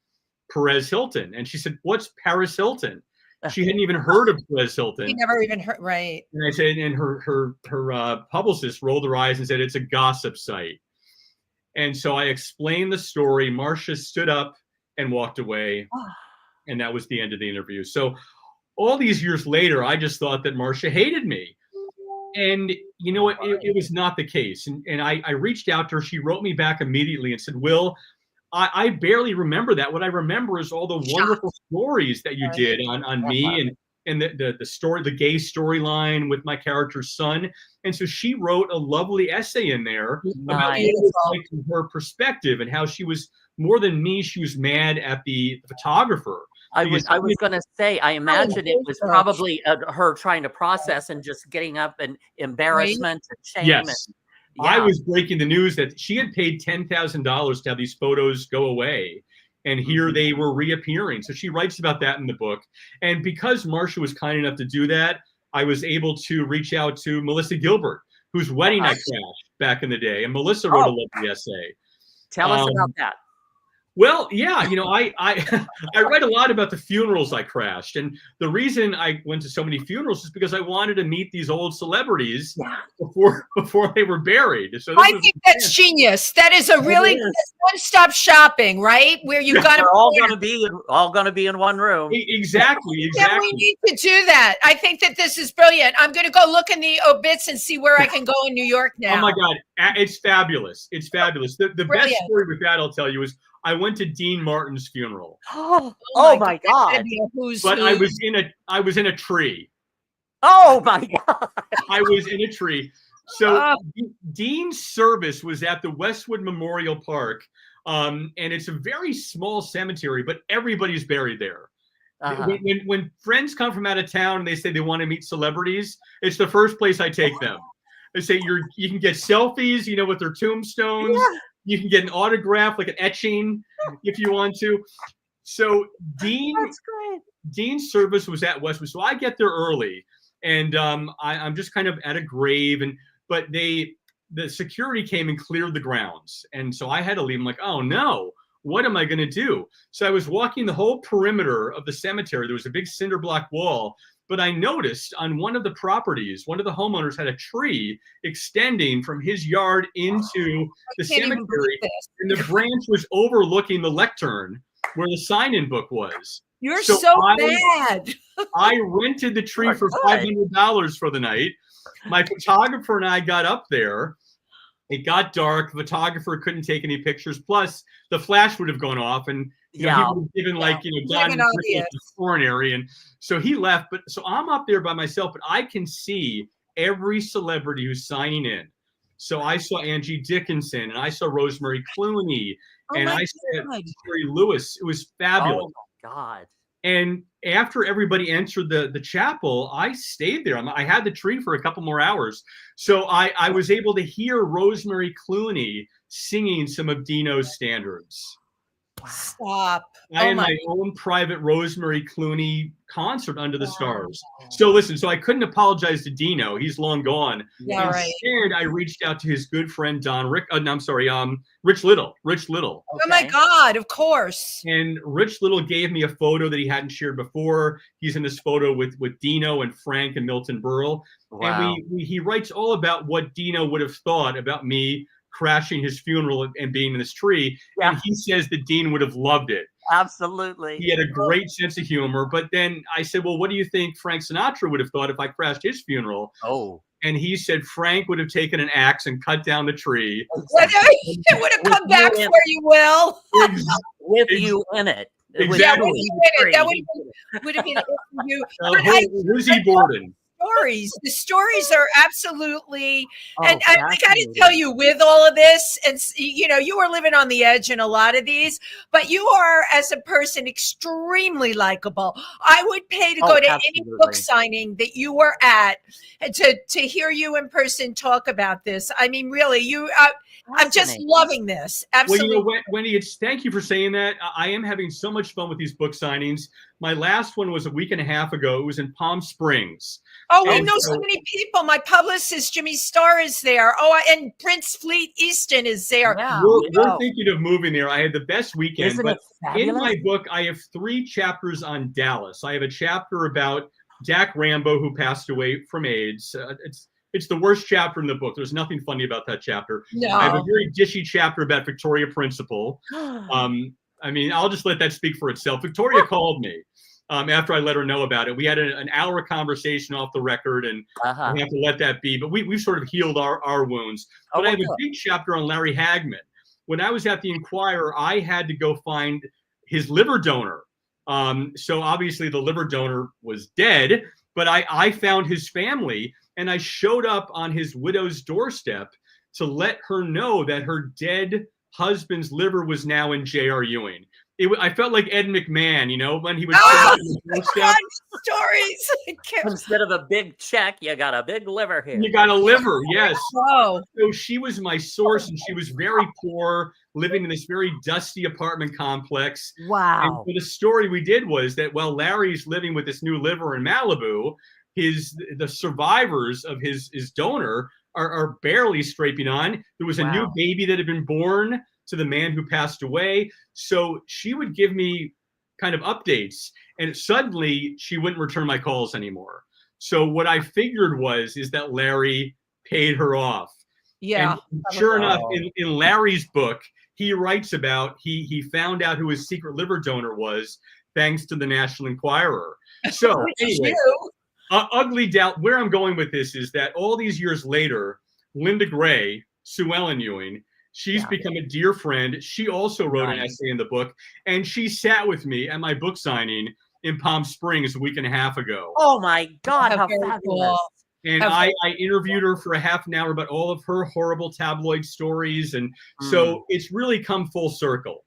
Perez Hilton. And she said, what's Paris Hilton? She hadn't even heard of Perez Hilton. She never even heard, right. And I said, and her publicist rolled her eyes and said, it's a gossip site. And so I explained the story. Marcia stood up and walked away. And that was the end of the interview. So all these years later, I just thought that Marcia hated me. And you know what? It was not the case. And I reached out to her. She wrote me back immediately and said, Will, I barely remember that. What I remember is all the wonderful stories that you did on me and the story, the gay storyline with my character's son. And so she wrote a lovely essay in there about from her perspective and how she was more than me. She was mad at the photographer. I was going to say, I imagine it was probably her trying to process and just getting up and embarrassment and shame. Yes. I was breaking the news that she had paid $10,000 to have these photos go away. And here they were reappearing. So she writes about that in the book. And because Marcia was kind enough to do that, I was able to reach out to Melissa Gilbert, whose wedding I crashed back in the day. And Melissa wrote a lovely essay. Tell us about that. Well, yeah, you know, I I write a lot about the funerals I crashed, and the reason I went to so many funerals is because I wanted to meet these old celebrities Yeah. before they were buried. So I think that's genius. That is a really that's one-stop shopping, right? Where you got They're all going to be in one room. exactly. Yeah, we need to do that. I think that this is brilliant. I'm going to go look in the obits and see where I can go in New York now. Oh my God, it's fabulous! It's fabulous. The best story with that I'll tell you is I went to Dean Martin's funeral. Oh my God! But I was in a tree. Oh my God! I was in a tree. So Dean's service was at the Westwood Memorial Park, and it's a very small cemetery, but everybody's buried there. When friends come from out of town and they say they want to meet celebrities, it's the first place I take them. They say you can get selfies, you know, with their tombstones. Yeah. You can get an autograph, like an etching, if you want to. So Dean's service was at Westwood, so I get there early, and I'm just kind of at a grave, but the security came and cleared the grounds, and so I had to leave. I'm like, oh no, what am I going to do? So I was walking the whole perimeter of the cemetery. There was a big cinder block wall. But I noticed on one of the properties, one of the homeowners had a tree extending from his yard into the cemetery, and the branch was overlooking the lectern where the sign-in book was. You're so bad. I rented the tree for $500 for the night. My photographer and I got up there. It got dark. The photographer couldn't take any pictures. Plus, the flash would have gone off, and he would have given Don coronary, and so he left. But so I'm up there by myself, but I can see every celebrity who's signing in. So I saw Angie Dickinson, and I saw Rosemary Clooney, and I saw Terry Lewis. It was fabulous. Oh my God! And after everybody entered the chapel, I stayed there. I had the tree for a couple more hours. So I was able to hear Rosemary Clooney singing some of Dino's standards. Stop. I had my own private Rosemary Clooney concert under the stars. So listen, so I couldn't apologize to Dino. He's long gone. Yeah, Instead, I reached out to his good friend Rich Little. Oh my God, of course. And Rich Little gave me a photo that he hadn't shared before. He's in this photo with Dino and Frank and Milton Berle. Wow. And he writes all about what Dino would have thought about me crashing his funeral and being in this tree. Yeah. And he says that Dean would have loved it. Absolutely. He had a great sense of humor. But then I said, well, what do you think Frank Sinatra would have thought if I crashed his funeral? Oh. And he said Frank would have taken an axe and cut down the tree. It would have come back for you, Will. With you in it. Exactly. Yeah, with you in it. That would have been it for you. Lizzie Borden. The stories are absolutely, and I got to tell you, with all of this, and you know, you are living on the edge in a lot of these, but you are, as a person, extremely likable. I would pay to go to any book signing that you were at, and to hear you in person talk about this. I mean, really, I'm just loving this. Absolutely. Well, you know, Wendy, thank you for saying that. I am having so much fun with these book signings. My last one was a week and a half ago. It was in Palm Springs. Oh, we know so many people. My publicist, Jimmy Starr, is there. Oh, and Prince Fleet Easton is there. Yeah, we're thinking of moving there. I had the best weekend. Isn't but it fabulous? In my book, I have 3 chapters on Dallas. I have a chapter about Jack Rambo, who passed away from AIDS. It's the worst chapter in the book. There's nothing funny about that chapter. No. I have a very dishy chapter about Victoria Principal. I mean, I'll just let that speak for itself. Victoria called me after I let her know about it. We had an hour conversation off the record, and we have to let that be. But we've sort of healed our wounds. But I have a big chapter on Larry Hagman. When I was at the Inquirer, I had to go find his liver donor. So obviously the liver donor was dead, but I found his family, and I showed up on his widow's doorstep to let her know that her dead husband's liver was now in J.R. Ewing. I felt like Ed McMahon, you know, when he was stories. Instead of a big check, you got a big liver here. You got a liver, yes. Whoa. So she was my source, and she was very poor, living in this very dusty apartment complex. Wow. And so the story we did was that while Larry's living with this new liver in Malibu, the survivors of his donor are barely scraping on. There was a new baby that had been born. to the man who passed away. So she would give me kind of updates, and suddenly she wouldn't return my calls anymore. So what I figured is that Larry paid her off. Yeah. And sure enough, in Larry's book, he writes about he found out who his secret liver donor was thanks to the National Enquirer. So anyway, ugly doubt. Where I'm going with this is that all these years later, Linda Gray, Sue Ellen Ewing, she's become a dear friend. She also wrote an essay in the book, and she sat with me at my book signing in Palm Springs a week and a half ago. Oh my God, how fabulous. Cool. And I interviewed her for a half an hour about all of her horrible tabloid stories. And so it's really come full circle.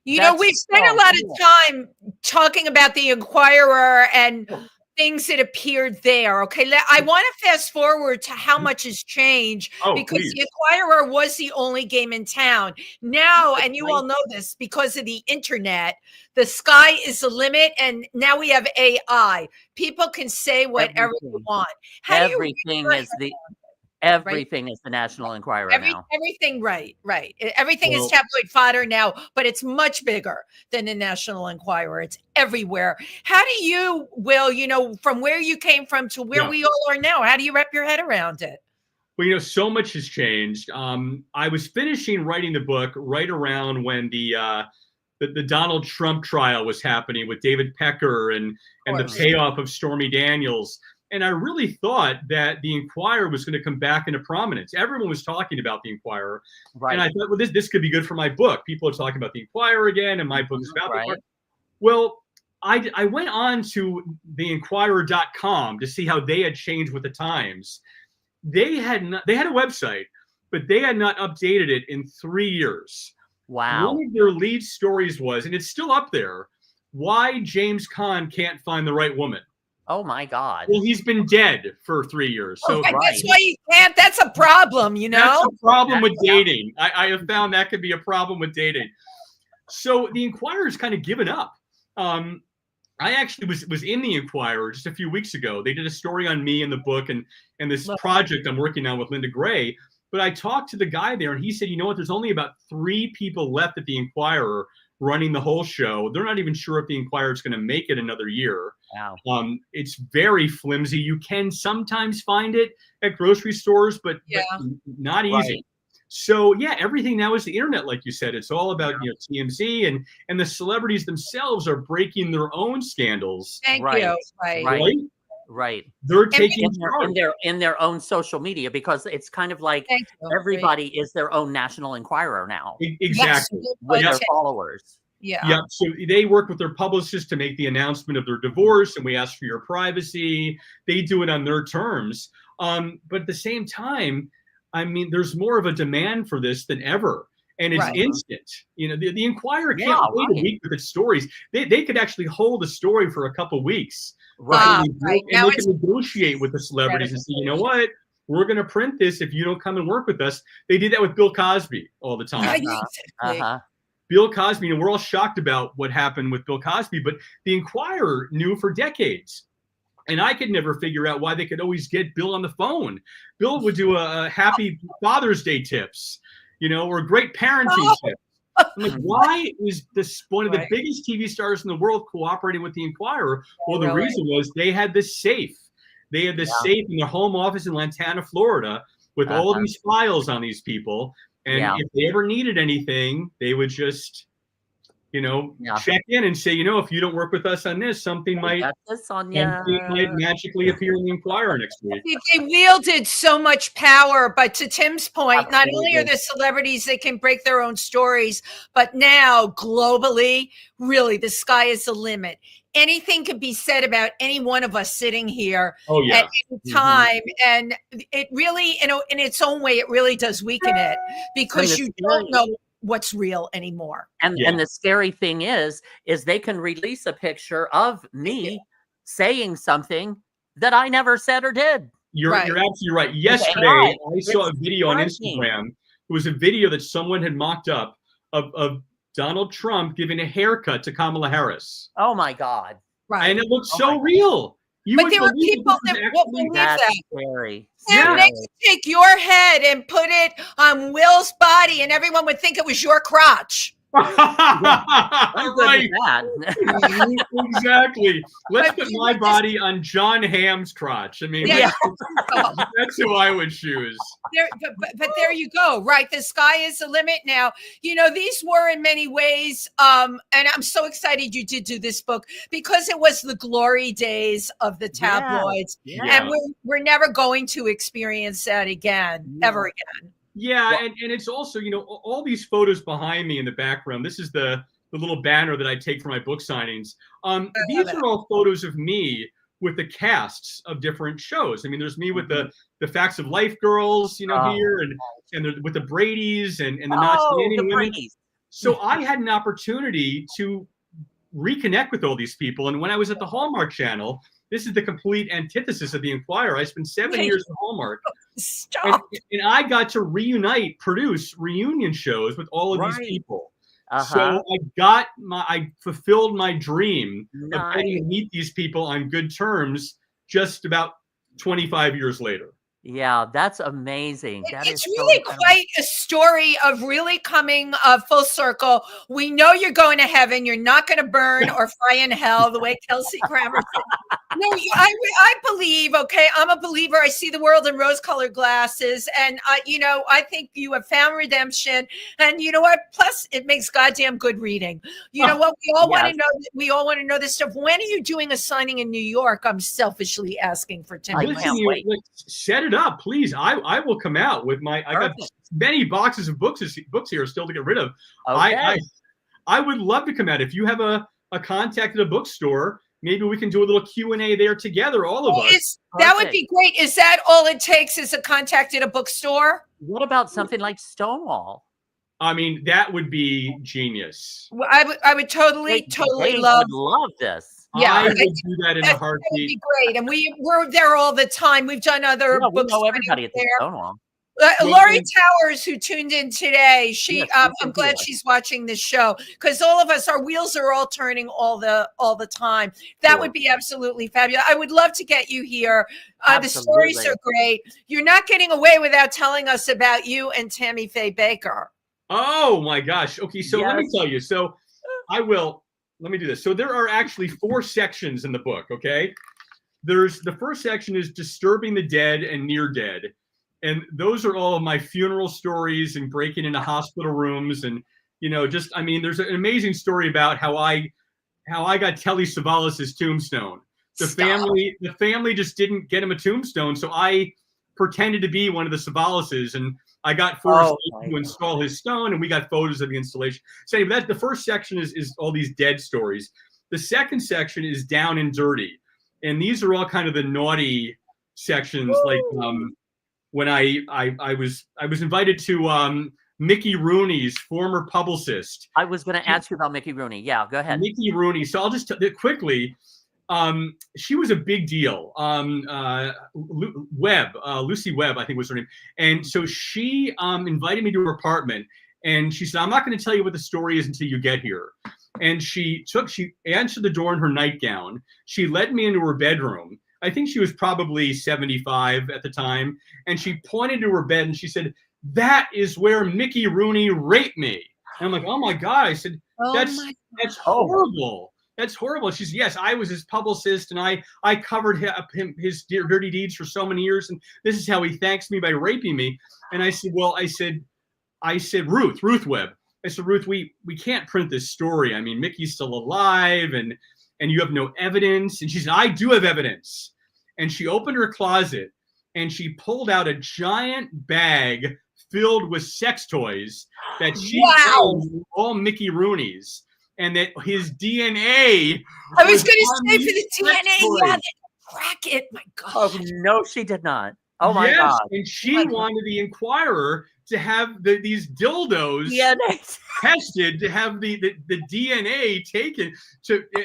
You know, we've spent a lot of time talking about the Enquirer and things that appeared there. Okay, I want to fast forward to how much has changed, because the Enquirer was the only game in town. Now, and you all know this because of the internet, the sky is the limit, and now we have AI. People can say whatever they want. Everything is the National Enquirer now. Everything, right. Everything is tabloid fodder now, but it's much bigger than the National Enquirer. It's everywhere. How do you, Will, you know, from where you came from to where we all are now, how do you wrap your head around it? Well, you know, so much has changed. I was finishing writing the book right around when the Donald Trump trial was happening with David Pecker and the payoff of Stormy Daniels. And I really thought that the Enquirer was going to come back into prominence. Everyone was talking about the Enquirer. Right. And I thought, well, this could be good for my book. People are talking about the Enquirer again, and my book is about the Enquirer. Well, I went on to theenquirer.com to see how they had changed with the times. They had a website, but they had not updated it in 3 years. Wow. One of their lead stories was, and it's still up there, why James Caan can't find the right woman. Oh my God. Well, he's been dead for 3 years. So that's why you can't. That's a problem, you know? That's a problem with dating. I have found that could be a problem with dating. So the Enquirer's kind of given up. I actually was in the Enquirer just a few weeks ago. They did a story on me in the book and this project I'm working on with Linda Gray. But I talked to the guy there, and he said, you know what? There's only about 3 people left at the Enquirer running the whole show. They're not even sure if the Enquirer is going to make it another year. Wow. It's very flimsy. You can sometimes find it at grocery stores, but not easy. Right. So yeah, everything now is the internet, like you said. It's all about TMZ, and the celebrities themselves are breaking their own scandals. Thank you. Right. They're taking in their own social media, because it's kind of like everybody is their own National Enquirer now. Exactly. With their followers. Yeah. So they work with their publicist to make the announcement of their divorce, and we ask for your privacy. They do it on their terms. But at the same time, I mean, there's more of a demand for this than ever. And it's instant. You know, the Enquirer can't wait a week with its stories. They could actually hold a story for a couple weeks. And they can negotiate with the celebrities and say, you know what? We're going to print this if you don't come and work with us. They did that with Bill Cosby all the time. Bill Cosby, you know, we're all shocked about what happened with Bill Cosby, but the Enquirer knew for decades. And I could never figure out why they could always get Bill on the phone. Bill would do a happy Father's Day tips, you know, or great parenting tips. I'm like, why is this one of the biggest TV stars in the world cooperating with the Enquirer? Well, the reason was they had this safe. They had this safe in their home office in Lantana, Florida, with all these files on these people. And if they ever needed anything, they would just, you know, check in and say, you know, if you don't work with us on this, something might magically appear in the Enquirer next week. They wielded so much power, but to Tim's point, not only are there celebrities that can break their own stories, but now globally, really, the sky is the limit. Anything could be said about any one of us sitting here at any time. And it really, you know, in its own way, it really does weaken it, because you don't know what's real anymore. And the scary thing is they can release a picture of me saying something that I never said or did. You're absolutely right. Yesterday, I saw a video on Instagram. It was a video that someone had mocked up of Donald Trump giving a haircut to Kamala Harris. Oh my God. And it looked so real. But there were people that won't believe That's that. scary. And they could take your head and put it on Will's body, and everyone would think it was your crotch. Right. Exactly. Let's put my body on John Hamm's crotch. I mean, that's who I would choose. But there you go. Right. The sky is the limit now. You know, these were in many ways, and I'm so excited you did do this book because it was the glory days of the tabloids. And we're never going to experience that again, ever again. Yeah, and it's also, you know, all these photos behind me in the background. This is the little banner that I take for my book signings. These are all photos of me with the casts of different shows. I mean, there's me with the Facts of Life girls, you know, here, and with the Bradys and the Not Standing Women. So I had an opportunity to reconnect with all these people. And when I was at the Hallmark Channel, this is the complete antithesis of the Inquirer. I spent 7 years at Hallmark. Stop. And I got to produce reunion shows with all of these people. So I fulfilled my dream of getting to meet these people on good terms just about 25 years later. Yeah, that's amazing. It's really quite a story of really coming full circle. We know you're going to heaven. You're not going to burn or fry in hell the way Kelsey Grammer said. No, I believe, okay, I'm a believer. I see the world in rose-colored glasses. And, you know, I think you have found redemption. And you know what? Plus, it makes goddamn good reading. You know what? We all want to know. We all want to know this stuff. When are you doing a signing in New York? I'm selfishly asking for Tim. Set it up, please. I will come out with I got many boxes of books here still to get rid of. I would love to come out. If you have a contact at a bookstore, maybe we can do a little Q&A there together, all of us. That would be great. Is that all it takes is a contact at a bookstore? What about something like Stonewall? I mean, that would be genius. Well, I would totally love this. Yeah, I would do that in a heartbeat. That would be great. And we're there all the time. We've done other books. We know everybody at the Stonewall. Lori Towers, who tuned in today, I'm glad she's watching this show because all of us, our wheels are all turning all the time. That would be absolutely fabulous. I would love to get you here. The stories are great. You're not getting away without telling us about you and Tammy Faye Baker. Oh my gosh. Okay, so let me tell you. So let me do this. So there are actually 4 sections in the book, okay? The first section is disturbing the dead and near dead. And those are all of my funeral stories and breaking into hospital rooms. And, you know, there's an amazing story about how I got Telly Savalas's tombstone. The family just didn't get him a tombstone. So I pretended to be one of the Savalases, and I got forced to install his stone, and we got photos of the installation. So anyway, the first section is all these dead stories. The second section is down and dirty. And these are all kind of the naughty sections, like when I was invited to Mickey Rooney's former publicist. I was going to ask you about Mickey Rooney. Yeah, go ahead. Mickey Rooney. So I'll just tell you quickly. She was a big deal. Lucy Webb, I think was her name. And so she invited me to her apartment, and she said, "I'm not going to tell you what the story is until you get here." And she answered the door in her nightgown. She led me into her bedroom. I think she was probably 75 at the time. And she pointed to her bed and she said, "That is where Mickey Rooney raped me." And I'm like, "Oh my God." I said, that's horrible. That's horrible. She said, "Yes, I was his publicist and I covered his dirty deeds for so many years. And this is how he thanks me by raping me." And I said, I said, Ruth Webb. I said, "Ruth, we can't print this story. I mean, Mickey's still alive and you have no evidence." And she said, "I do have evidence." And she opened her closet and she pulled out a giant bag filled with sex toys that she found all Mickey Rooney's, and that his DNA. I was going to say for the DNA, yeah, crack it. My God. Oh, no, she did not. Oh my God. And she wanted the Inquirer to have these dildos tested, to have the DNA taken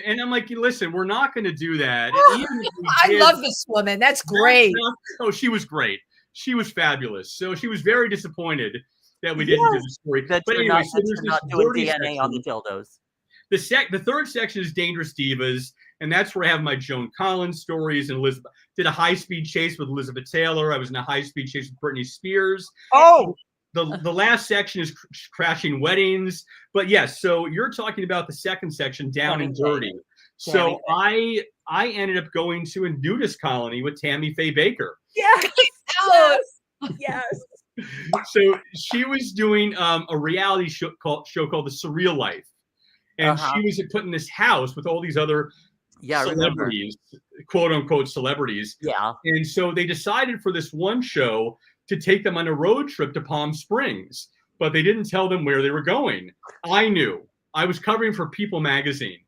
and I'm like, "Listen, we're not going to do that." I love this woman. That's great. Oh, she was great. She was fabulous. So she was very disappointed that we didn't do the story. But anyway, so there's not doing DNA on the dildos. The third section is Dangerous Divas, And that's where I have my Joan Collins stories, and Elizabeth did a high-speed chase with Elizabeth Taylor. I was in a high-speed chase with Britney Spears. Oh, the last section is crashing weddings. But yes, so you're talking about the second section, Down and Dirty. So I ended up going to a nudist colony with Tammy Faye Baker. Yes. oh, Yes. So she was doing a reality show called The Surreal Life. And she was put in this house with all these other celebrities, quote unquote celebrities. Yeah. And so they decided for this one show to take them on a road trip to Palm Springs, but they didn't tell them where they were going. I knew. I was covering for People magazine.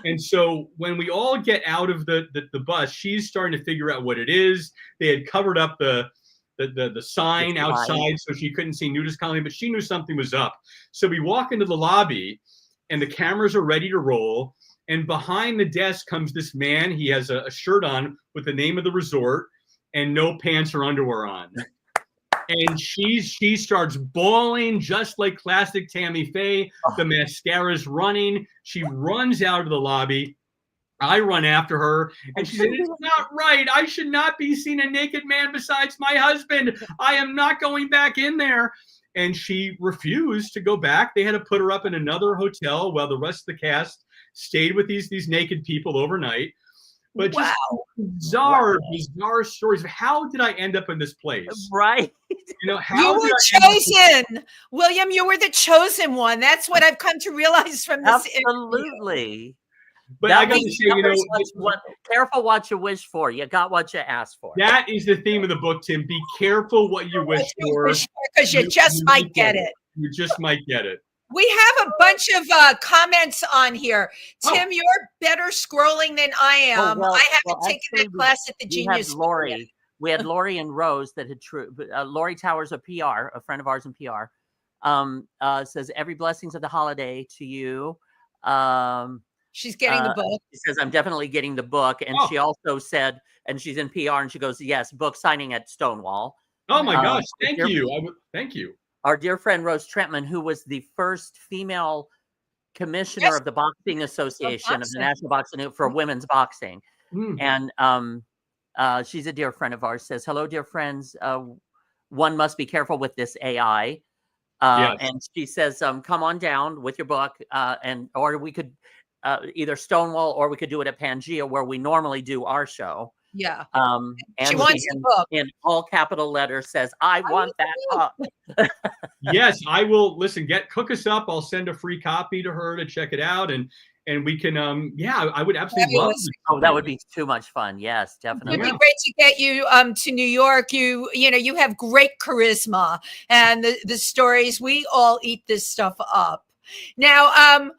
And so when we all get out of the bus, she's starting to figure out what it is. They had covered up the sign outside so she couldn't see nudist colony, but she knew something was up. So we walk into the lobby and the cameras are ready to roll. And behind the desk comes this man. He has a shirt on with the name of the resort and no pants or underwear on. And she starts bawling just like classic Tammy Faye. The mascara's running. She runs out of the lobby. I run after her, and she said, "It's not right. I should not be seeing a naked man besides my husband. I am not going back in there." And she refused to go back. They had to put her up in another hotel while the rest of the cast stayed with these naked people overnight. But just bizarre stories of how did I end up in this place? Right. You know, how you were chosen, William. You were the chosen one. That's what I've come to realize from this. Absolutely. But I got to say, you know, careful what you wish for. You got what you asked for. That is the theme of the book, Tim. Be careful what you wish for, because you just might get it. You just might get it. We have a bunch of comments on here. Tim, you're better scrolling than I am. I haven't taken that class at the Genius School yet. We had Lori and Rose that had Lori Towers, a PR, a friend of ours in PR, says, "Every blessings of the holiday to you." She's getting the book. She says, "I'm definitely getting the book." And she also said, and she's in PR, and she goes, "Yes, book signing at Stonewall." Oh my gosh. Thank you. Thank you. Our dear friend Rose Trentman, who was the first female commissioner of the Boxing Association of the National Boxing for women's boxing. And she's a dear friend of ours, says, "Hello, dear friends. One must be careful with this AI." And she says, "Come on down with your book. Or we could either Stonewall or we could do it at Pangea where we normally do our show." Yeah. And she wants the book. In all capital letters says, "I want that book." Yes, I will. Listen, cook us up. I'll send a free copy to her to check it out, and we can. I would absolutely love it. Oh, that would be too much fun. Yes, definitely. It'd be great to get you to New York. You have great charisma, and the stories. We all eat this stuff up. Now,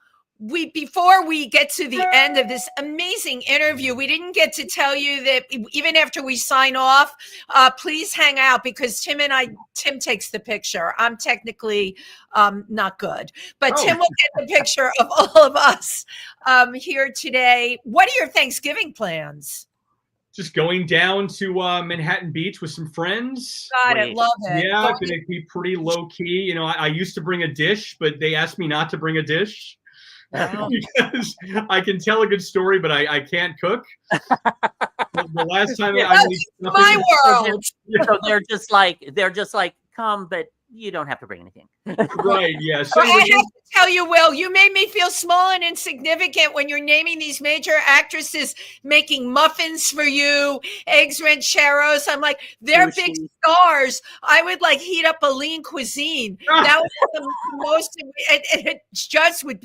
before we get to the end of this amazing interview, we didn't get to tell you that even after we sign off, please hang out because Tim takes the picture. I'm technically not good, but Tim will get the picture of all of us here today. What are your Thanksgiving plans? Just going down to Manhattan Beach with some friends. Got it. Love it. Yeah, it's going to be pretty low key. You know, I used to bring a dish, but they asked me not to bring a dish. Because I can tell a good story, but I can't cook. The last time my world. So they're just like, "Come, but you don't have to bring anything." Right, yeah. So I have to tell you, Will, you made me feel small and insignificant when you're naming these major actresses making muffins for you, eggs rancheros. I'm like, they're big stars. I would heat up a lean cuisine. That was the most,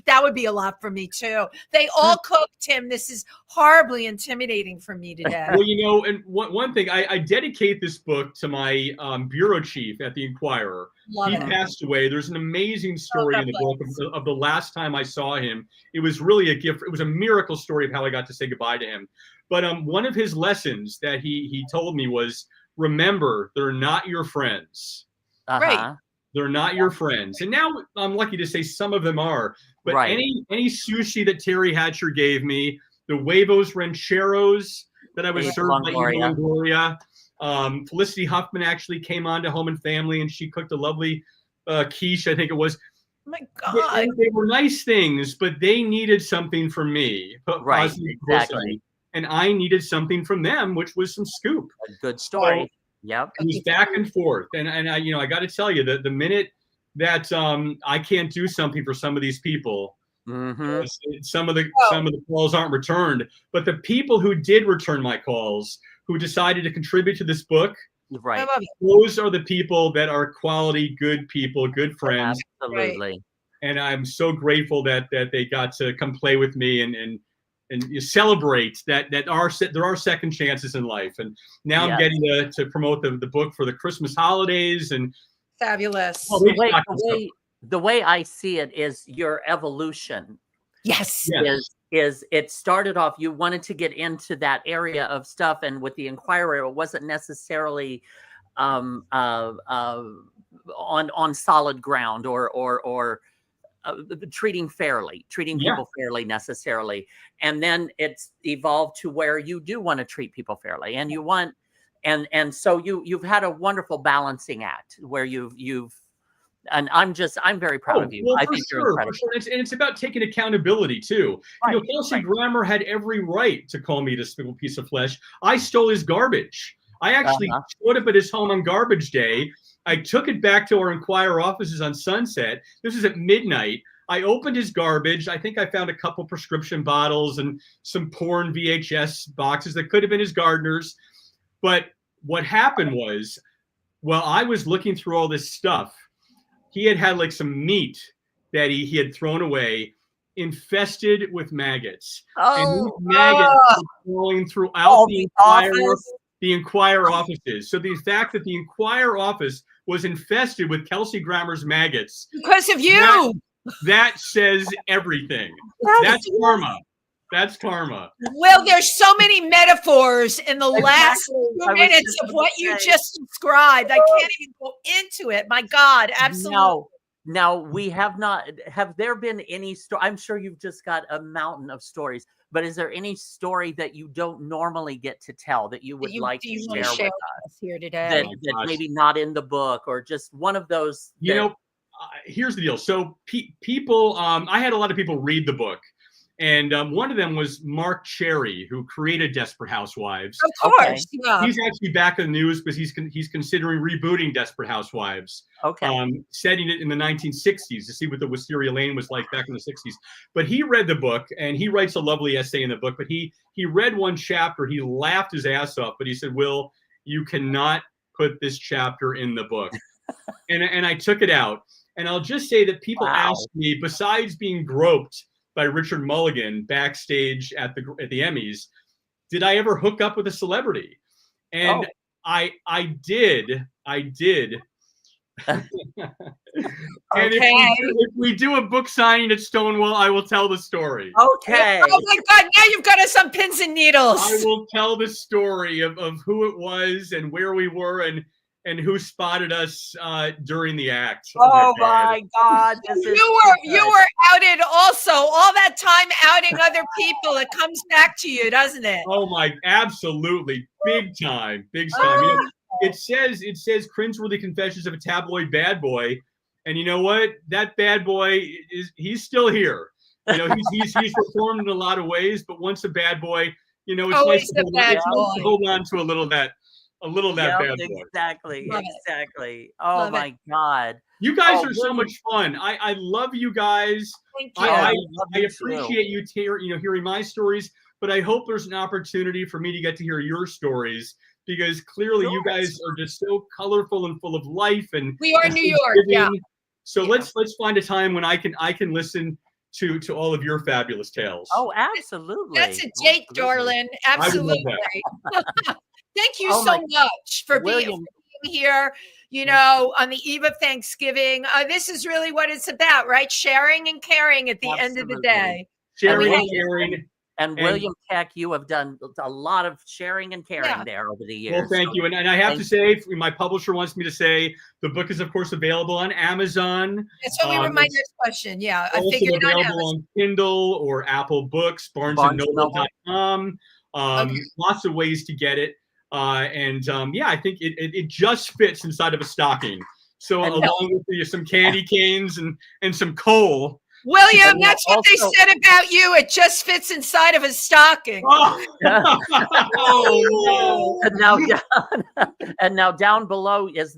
that would be a lot for me too. They all cook, Tim. This is horribly intimidating for me today. Well, you know, and one thing, I dedicate this book to my bureau chief at the Inquirer. He passed away. There's an amazing story in the book of the last time I saw him. It was really a gift. It was a miracle story of how I got to say goodbye to him. But one of his lessons that he told me was, remember, they're not your friends. Right. They're not your friends. And now I'm lucky to say some of them are. But any sushi that Terry Hatcher gave me, the huevos rancheros that I was served by Eva Longoria. Felicity Huffman actually came on to Home and Family, and she cooked a lovely quiche, I think it was. my God. They were nice things, but they needed something from me. Right, Positive exactly. publicity, and I needed something from them, which was some scoop. A good story. Yep. It was back and forth. And I, I got to tell you that the minute that I can't do something for some of these people, some of the calls aren't returned, but the people who did return my calls, who decided to contribute to this book, right, those are the people that are quality, good people, good friends. Absolutely. Right. And I'm so grateful that they got to come play with me and you celebrate that there are second chances in life. And now I'm getting to promote the book for the Christmas holidays. And fabulous. The way I see it is your evolution. Yes. Is it started off, you wanted to get into that area of stuff, and with the Inquirer, it wasn't necessarily on solid ground or treating people fairly necessarily. And then it's evolved to where you do want to treat people fairly, and you want, and so you've had a wonderful balancing act where you've and I'm very proud of you. Well, I think you're incredible. For sure. And it's about taking accountability too. Right, Kelsey Grammer had every right to call me a despicable piece of flesh. I stole his garbage. I actually showed up at his home on garbage day. I took it back to our Inquirer offices on Sunset. This was at midnight. I opened his garbage. I think I found a couple prescription bottles and some porn VHS boxes that could have been his gardeners. But what happened was, while I was looking through all this stuff, he had like some meat that he had thrown away, infested with maggots. And these maggots were crawling throughout the Inquirer offices. So the fact that the Inquirer office was infested with Kelsey Grammer's maggots, because of you, that says everything. That's karma. That's karma. Well, there's so many metaphors in the last 2 minutes of what you just described. I can't even go into it. My God, absolutely. Now we have there been any story? I'm sure you've just got a mountain of stories, but is there any story that you don't normally get to tell that you would like to share with us here today? That maybe not in the book, or just one of those? Here's the deal. So people, I had a lot of people read the book. And one of them was Mark Cherry, who created Desperate Housewives. Of course, yeah. He's actually back in the news because he's considering rebooting Desperate Housewives. Setting it in the 1960s to see what the Wisteria Lane was like back in the 60s. But he read the book, and he writes a lovely essay in the book. But he read one chapter, he laughed his ass off, but he said, "Will, you cannot put this chapter in the book." and I took it out. And I'll just say that people ask me, besides being groped by Richard Mulligan backstage at the Emmys, did I ever hook up with a celebrity? And I did. And if we do a book signing at Stonewall, I will tell the story. Okay. Oh my God, now you've got us on pins and needles. I will tell the story of who it was and where we were and who spotted us during the act. Oh my God. You were outed also. All that time outing other people, it comes back to you, doesn't it? Oh my, absolutely. Big time. It says cringeworthy confessions of a tabloid bad boy. And you know what? That bad boy he's still here. He's reformed in a lot of ways, but once a bad boy, it's nice to hold on to a little that bad boy. Exactly. Oh my God. You guys are so much fun. I love you guys. Thank you. I appreciate you hearing my stories, but I hope there's an opportunity for me to get to hear your stories, because clearly you guys are just so colorful and full of life. And we are New York, yeah. So let's find a time when I can listen to all of your fabulous tales. Oh, absolutely. That's a date, darling. Absolutely. Thank you so much for being here, on the eve of Thanksgiving. This is really what it's about, right? Sharing and caring at the end of the day. Sharing and caring. And William Keck, you have done a lot of sharing and caring there over the years. Well, thank you. And I have to say, my publisher wants me to say, the book is, of course, available on Amazon. That's what we were my next question. Yeah, I also figured available on Kindle or Apple Books, BarnesandNoble.com. Lots of ways to get it. I think it just fits inside of a stocking. So And along with some candy canes and some coal. William, And that's what they also- said about you. It just fits inside of a stocking. Oh, Oh, no. And now, and now down below is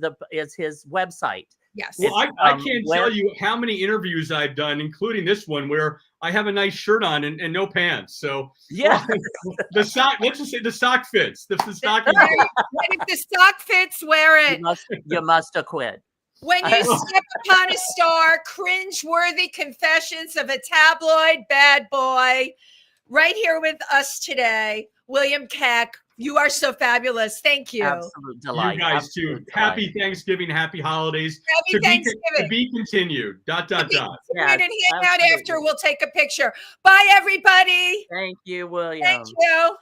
his website. yes. Well, I can't where- tell you how many interviews I've done, including this one, where I have a nice shirt on and no pants. So Yeah. the sock. Let's just say the sock fits. The stock. And if the stock fits, wear it. You must acquit. When you step upon a star, cringe-worthy confessions of a tabloid bad boy. Right here with us today, William Keck. You are so fabulous. Thank you. Absolute delight. You guys too. Absolute Happy delight. Thanksgiving. Happy holidays. Happy Thanksgiving. To be continued. .. Yes, Yes, and hang out absolutely. after. We'll take a picture. Bye, everybody. Thank you, William. Thank you.